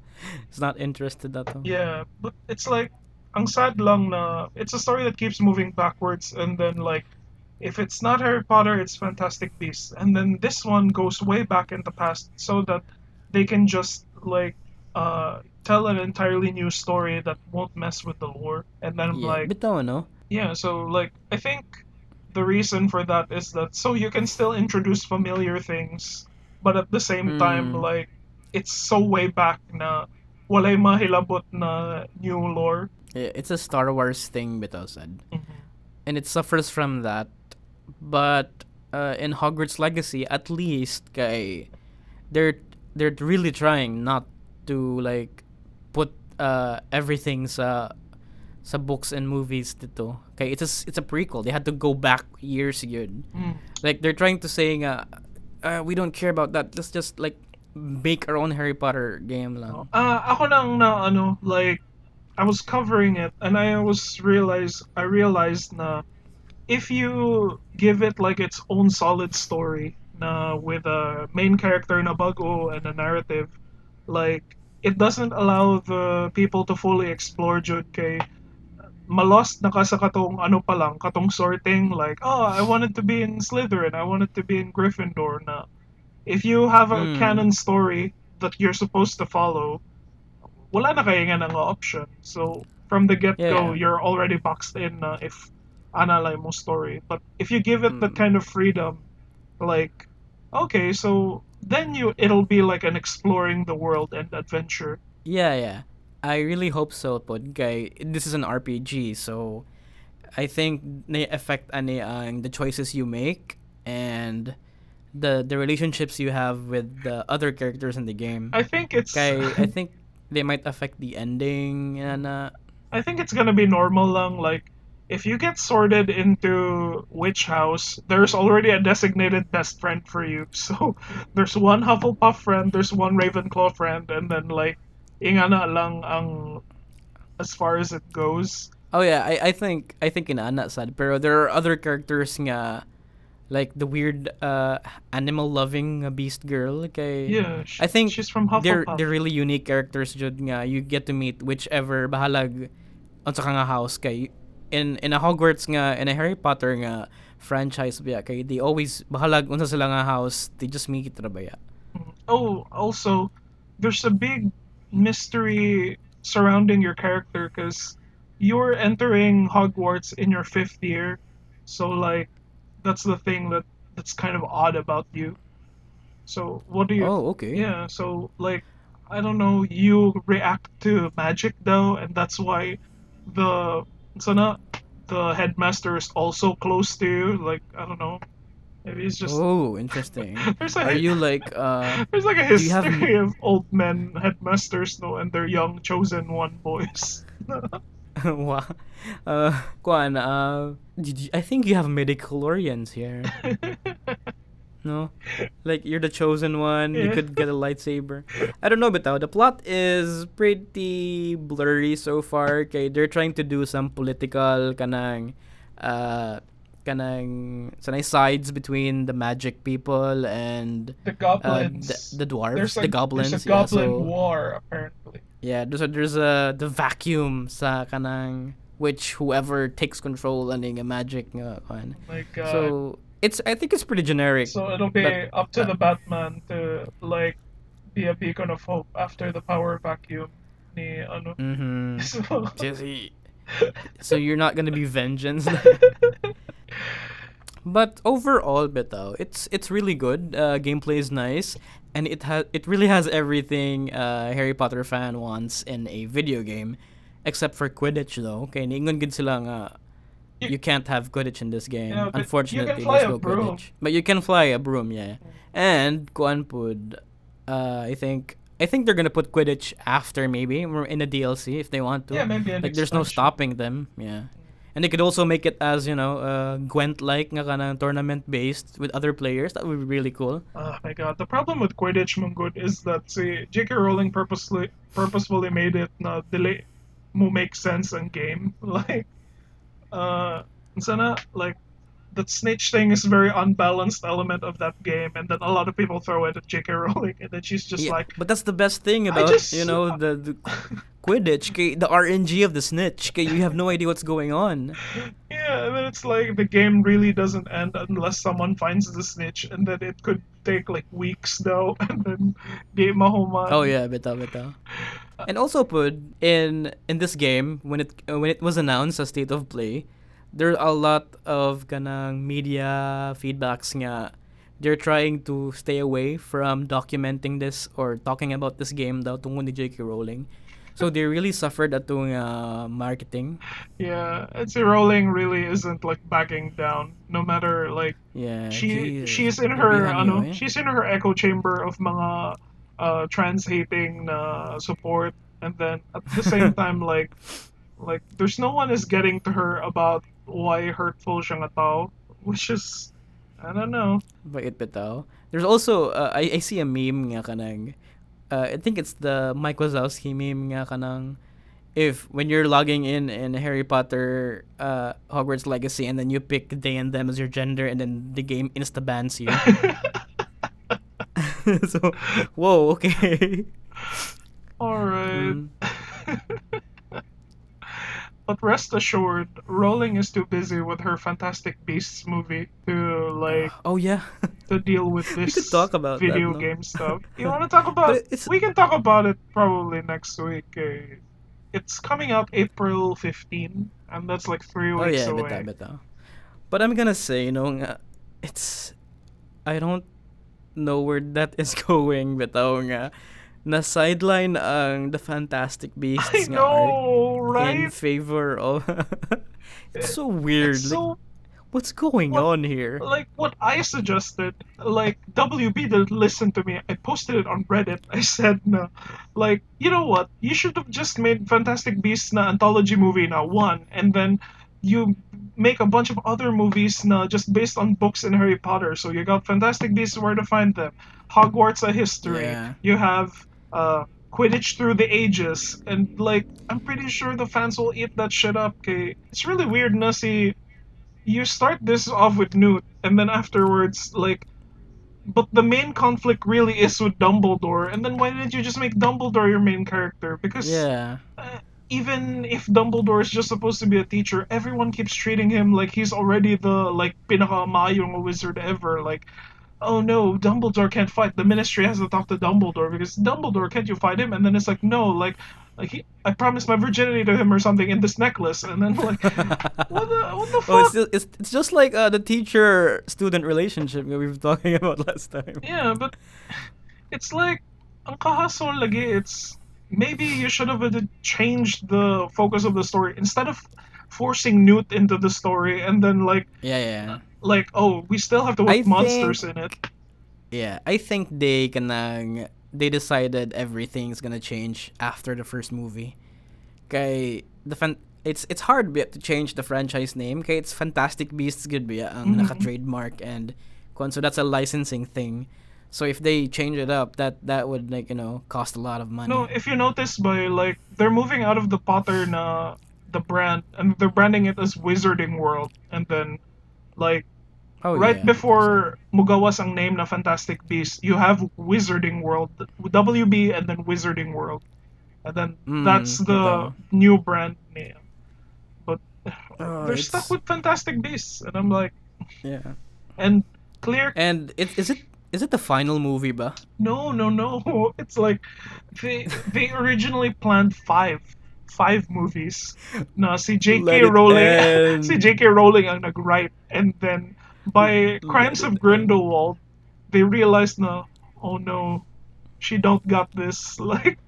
not interested at all. Yeah, but it's like ang sad lang na it's a story that keeps moving backwards, and then like if it's not Harry Potter, it's Fantastic Beasts, and then this one goes way back in the past so that they can just like tell an entirely new story that won't mess with the lore. And then I'm Yeah, like, bitaw no. yeah, so like I think the reason for that is that so you can still introduce familiar things, but at the same time like it's so way back na walay mahilabot na new lore. Yeah, it's a Star Wars thing, bitaw sad. Mhm. And it suffers from that. But in Hogwarts Legacy, at least kay they're really trying not to like put everything sa books and movies dito. Okay, it's a prequel. They had to go back years yun. Like they're trying to say we don't care about that. Let's just like make our own Harry Potter game lang. Ako nang na like I was covering it and I realized na if you give it like its own solid story na with a main character na bago and a narrative, like it doesn't allow the people to fully explore jud kay malost na ka sa katong pa lang, katong sorting, like, oh, I wanted to be in Slytherin, I wanted to be in Gryffindor na. If you have a canon story that you're supposed to follow, wala na kayo nga nga option. So, from the get-go, you're already boxed in na if analay mo story. But if you give it that kind of freedom, like, okay, so then it'll be like an exploring the world and adventure. Yeah. I really hope so, pod. Kay this is an RPG, so I think may affect ani ang the choices you make and the relationships you have with the other characters in the game. I think it's I think they might affect the ending and I think it's gonna be normal lang. Like, if you get sorted into which house, there's already a designated best friend for you. So there's one Hufflepuff friend, there's one Ravenclaw friend, and then like ingana lang ang as far as it goes. Oh yeah, I think inaana sad pero there are other characters nga like the weird animal loving beast girl kay Yeah, I think she's from they're Hufflepuff. really unique characters jud nga you get to meet whichever bahalag unsa ka nga house kay in a Hogwarts nga in a Harry Potter nga franchise biya kay they always bahalag unsa sila nga house they just meet ra baya. Oh, also, there's a big mystery surrounding your character because you're entering Hogwarts in your 5th year. So, like, that's the thing that's kind of odd about you. So, what do you... Oh, okay. Yeah, so, like, I don't know, you react to magic, though, and that's why the headmaster is also close to you. Like, I don't know. Maybe it's just... Oh, interesting. Are you like There's like a do you have- history of old men headmasters, no, and their young chosen one boys. Wow. Kuan, I think you have midichlorians here. No? Like, you're the chosen one. You Yeah. could get a lightsaber. I don't know, but the plot is pretty blurry so far. Okay, they're trying to do some political uh, sanay sides between the magic people and The goblins. the dwarves, the There's a goblins. Yeah, goblin so war apparently. yeah, there's a the vacuum sa kanang which whoever takes control aning a magic nga kan. Oh my god. So I think it's pretty generic. So it'll be But up to the Batman to like be a beacon of hope after the power vacuum ni ano. mhm. So, So you're not gonna be vengeance. But overall, bitaw, it's really good. Gameplay is nice, and it really has everything Harry Potter fan wants in a video game, except for Quidditch though. Okay, niingon gid sila nga you can't have Quidditch in this game. yeah, but you can Unfortunately, fly there's a no broom. Quidditch. But you can fly a broom, yeah. And kuan pud, I think they're gonna put Quidditch after maybe or in a DLC if they want to. Yeah, maybe an Like there's no expansion. stopping them, yeah. And they could also make it as Gwent like nga kanang tournament based with other players. That would be really cool. Oh my god. The problem with Quidditch Munggood is that see J.K. Rowling purposefully made it na delay mo make sense in game. Like sana like that snitch thing is a very unbalanced element of that game, and then a lot of people throw it at J.K. Rowling, and then she's just Yeah, like, but that's the best thing I about just the Quidditch, kay, the RNG of the snitch. Kay, you have no idea what's going on. yeah, and then it's like the game really doesn't end unless someone finds the snitch, and then it could take like weeks though, and then game mahuman. Oh yeah, bitaw. And also put in this game when it was announced as state of play, there are a lot of kanang media feedbacks nga they're trying to stay away from documenting this or talking about this game daw tungod ni J.K. Rowling. So they really suffered atong marketing. Yeah, and see Rowling really isn't like backing down, no matter like Yeah, she's in her she's in her echo chamber of mga trans hating support, and then at the same time like there's no one is getting to her about why hurtful siya nga tao, which is I don't know. Bait bitaw. There's also I see a meme nga kanang I think it's the Mike Wazowski meme nga kanang if when you're logging in Harry Potter Hogwarts Legacy and then you pick they and them as your gender and then the game insta bans you. So whoa, okay. All right. Mm. But rest assured, Rowling is too busy with her Fantastic Beasts movie to like Oh yeah. to deal with this could talk about that, video no? game stuff. You want to talk about? But it's We can talk about it probably next week. It's coming out April 15, and that's like 3 oh weeks yeah, away. bitaw. But I'm gonna say, nga, it's I don't know where that is going, bitaw nga. Na sideline ang the Fantastic Beasts I nga arc know, in right? favor of it's so weird. It's Like, so what's going what- on here? like what I suggested, like WB didn't listen to me. I posted it on Reddit. I said, no, like, you know what? You should have just made Fantastic Beasts na anthology movie na one, and then you make a bunch of other movies na just based on books in Harry Potter. So you got Fantastic Beasts, Where to Find Them, Hogwarts: A History. Yeah. You have Quidditch Through the Ages, and like I'm pretty sure the fans will eat that shit up. Okay, it's really weird, na see. You start this off with Newt, and then afterwards, like, but the main conflict really is with Dumbledore, and then why didn't you just make Dumbledore your main character? Because Yeah. even if Dumbledore is just supposed to be a teacher, everyone keeps treating him like he's already the like pinakamayong wizard ever. Like, oh no, Dumbledore can't fight. The Ministry has to talk to Dumbledore because Dumbledore, can't you fight him? And then it's like, no, like I promised my virginity to him or something in this necklace, and then like, what the Oh, fuck? it's just like the teacher student relationship that we were talking about last time. Yeah, but it's like ang kahasol lagi. It's maybe you should have changed the focus of the story instead of forcing Newt into the story and then Yeah. like oh we still have to I put monsters think- in it. Yeah, I think they decided everything's gonna change after the first movie. Kay it's hard to change the franchise name. Okay, it's Fantastic Beasts good ba ang naka-trademark and so that's a licensing thing. So if they change it up, that would like cost a lot of money. No, if you notice by like they're moving out of the Potter na the brand and they're branding it as Wizarding World, and then like Oh right yeah. before mugawas ang name na Fantastic Beasts, you have Wizarding World, WB, and then Wizarding World, and then that's the bitaw. new brand name. But Oh, they're stuck it's with Fantastic Beasts, and I'm like, yeah. and clear. And is it the final movie ba? No, no, no. It's like they originally planned five movies. Na si Let J.K. it Rowling si end. J.K. Rowling ang nag-write, and then by Let Crimes it of end. Grindelwald, they realized na, oh no, she don't got this. Like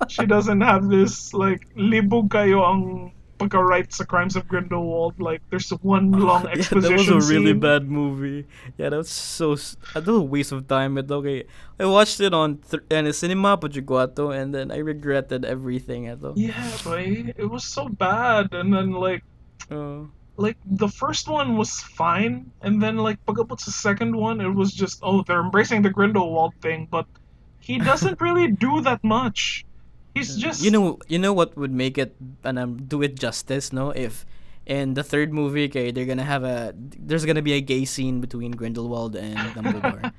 she doesn't have this. Like libog kayo ang pagka-write sa Crimes of Grindelwald. Like there's one long Yeah, that was a exposition really scene. bad movie. Yeah, that was that was a waste of time. But okay, I watched it on in a cinema Pachuguato, and then I regretted everything. Ito. Yeah, boy, it was so bad, and then Uh, like the first one was fine, and then like pagkabot sa second one, it was just they're embracing the Grindelwald thing, but he doesn't really do that much. He's you just know what would make it and do it justice, no? If in the third movie, okay, there's gonna be a gay scene between Grindelwald and Dumbledore.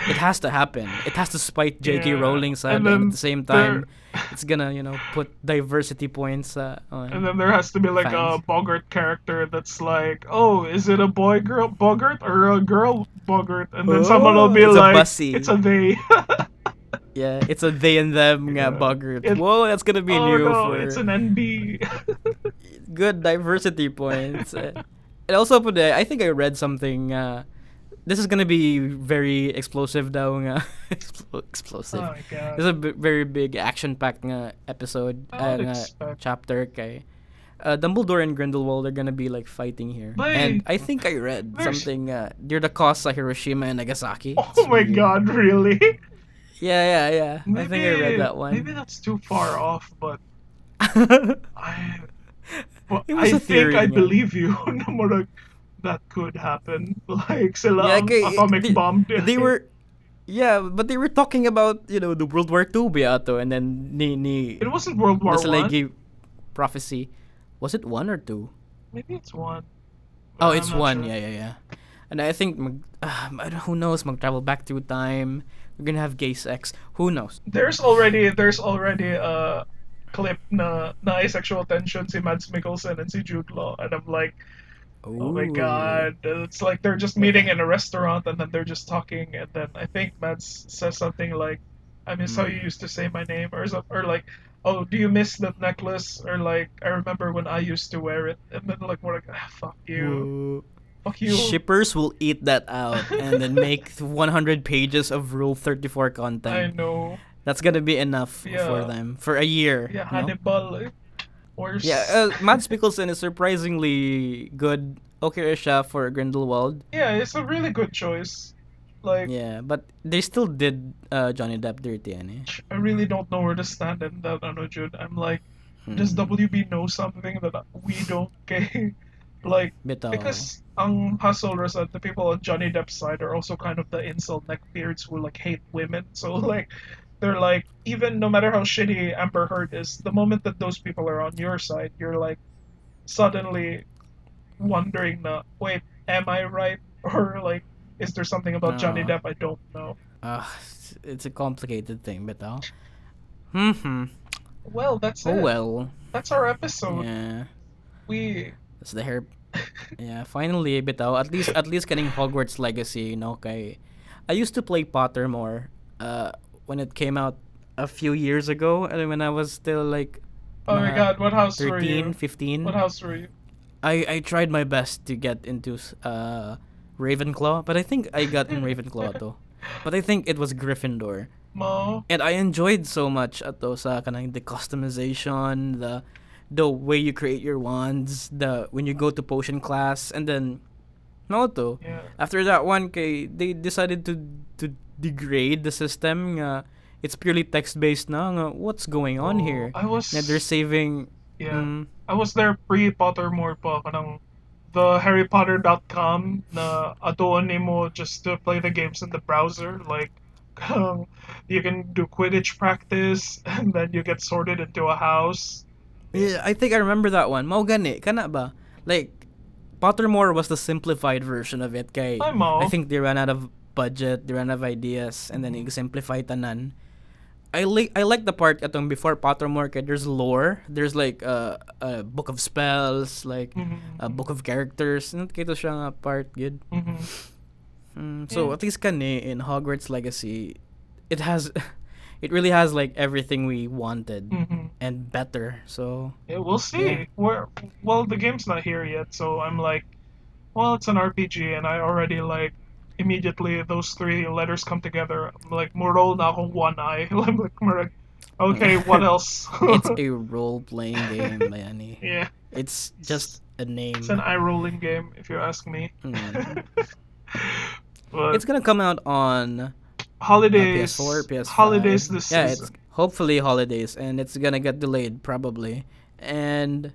It has to happen. It has to spite J.K. yeah, Rowling and side, and at then the same there time, it's gonna put diversity points and on then there has to be like a fans. Bogart character that's like, oh, is it a boy girl Bogart or a girl Bogart? And then someone will Oh, be it's a like, it's bussy. a they. Yeah, it's a they and them nga Yeah. boggart. It, Whoa, that's gonna be oh new no, it's for an NB. good diversity points. And also, I think I read something. This is gonna be very explosive daw nga. Oh Explosive. my god. This is a very big action-packed nga episode, I would nga expect. chapter kay. Dumbledore and Grindelwald are gonna be like fighting here, and But I think I read there's something. They're the cause sa Hiroshima and Nagasaki. oh It's my weird. god, really? Yeah. I think I read that Maybe one. that's too far off, but I It was I a think theory I nga. believe you na murag that could happen. Like sila Yeah, ang kay, atomic bomb they dili. were yeah, but they were talking about the World War II biato, and then ni It wasn't World the War One. Salegi prophecy. Was it one or two? Maybe it's one. Oh, But I'm it's not one. sure. Yeah. And I think who knows? Mag travel back through time. We're gonna have gay sex. Who knows? There's already a clip na asexual tension si Mads Mikkelsen and si Jude Law, and I'm like, oh my Ooh. god, it's like they're just But meeting in a restaurant and then they're just talking, and then I think Mads says something like, I miss how you used to say my name, or like, oh, do you miss that necklace, or like, I remember when I used to wear it, and then like more like, Whoa. fuck you, Shippers will eat that out and then make 100 pages of Rule 34 I content. know, That's gonna be enough for yeah, them for a year, yeah, no? Hannibal, or Yeah, Mads Mikkelsen is surprisingly good. Okay, siya for Grindelwald. yeah, it's a really good choice. Like, Yeah, but they still did Johnny Depp dirty, eh? I really don't know where to stand in that, ano, Jude. I'm like, does Hmm. WB know something that we don't? Okay, like Bitaw. because ang hustlers and the people on Johnny Depp's side are also kind of the incel neckbeards who like hate women. So like they're like, even no matter how shitty Amber Heard is, the moment that those people are on your side, you're like suddenly wondering na, wait, am I right? Or like, is there something about Johnny No. Depp I don't know? It's a complicated thing, bitaw. Hmm. Well, that's Oh it. well. That's our episode. Yeah. We That's the hair. Yeah, finally, bitaw. At least getting Hogwarts Legacy, kay I used to play Potter more when it came out a few years ago, and when I was still like oh my god, what house were 13, you? What 15. house were you? I tried my best to get into Ravenclaw, but I think I got in Ravenclaw though. But I think it was Gryffindor. Mo? And I enjoyed so much ato sa kanang the customization, the way you create your wands, the when you go to potion class, and then no to. Yeah. After that one they decided to degrade the system nga it's purely text based na nga what's going on Oh, here. I was Na they're saving Yeah. Mm. I was there pre-Pottermore pa. Kanang the harrypotter.com na adoon nimo just to play the games in the browser. Like, you can do Quidditch practice and then you get sorted into a house. Yeah, I think I remember that one. Mao gani, kana ba? Like, Pottermore was the simplified version of it kay Ay I mo. think they ran out of budget, they ran out of ideas, and then i-simplify tanan. I like the part atong before Pottermore kay there's lore, there's like a book of spells, like a book of characters. And kito siya nga part good. So Yeah. at least kani in Hogwarts Legacy, it has it really has like everything we wanted and better. So Yeah, we'll yeah. see. Well, the game's not here yet, so I'm like, well, it's an RPG, and I already like immediately those three letters come together. I'm like, Morol na akong one eye. I'm like, okay, what else? It's a role playing game, Bayani. Yeah, It's just a it's an name. eye rolling game, if you ask me. Mm. But It's gonna come out on PS4, holidays, PS5. holidays this Yeah, it's season. hopefully holidays, and it's gonna get delayed probably, and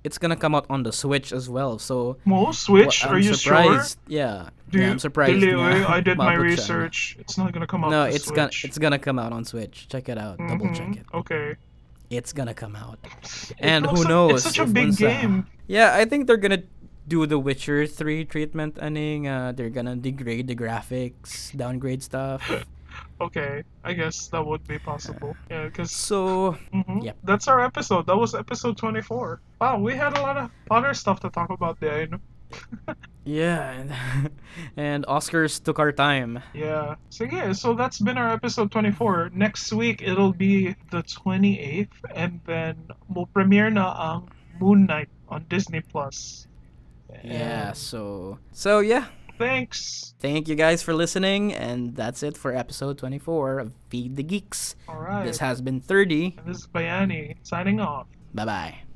it's gonna come out on the Switch as well. So Mo, Switch? Are I'm you sure? surprised. Yeah, Do yeah, you, I'm surprised. Dili, Nga, I did my maabot siya na. research. It's not gonna come out No, to Switch. it's gonna come out on Switch. Check it out. Double check it. Okay. It's gonna come out. It And who looks like knows it's such a if big once game. yeah, I think they're gonna do the Witcher 3 treatment aning they're gonna degrade the graphics, downgrade stuff. Okay, I guess that would be possible. Yeah, because So, yep. that's our episode. That was episode 24. Wow, we had a lot of other stuff to talk about there. Yeah, and Oscars took our time. Yeah. So yeah, so that's been our episode 24. Next week it'll be the 28th, and then we'll premiere na ang Moon Knight on Disney Plus. Yeah, so yeah. Thanks. Thank you guys for listening, and that's it for episode 24 of Feed the Geeks. All right. This has been 30. And this is Bayani signing off. Bye-bye.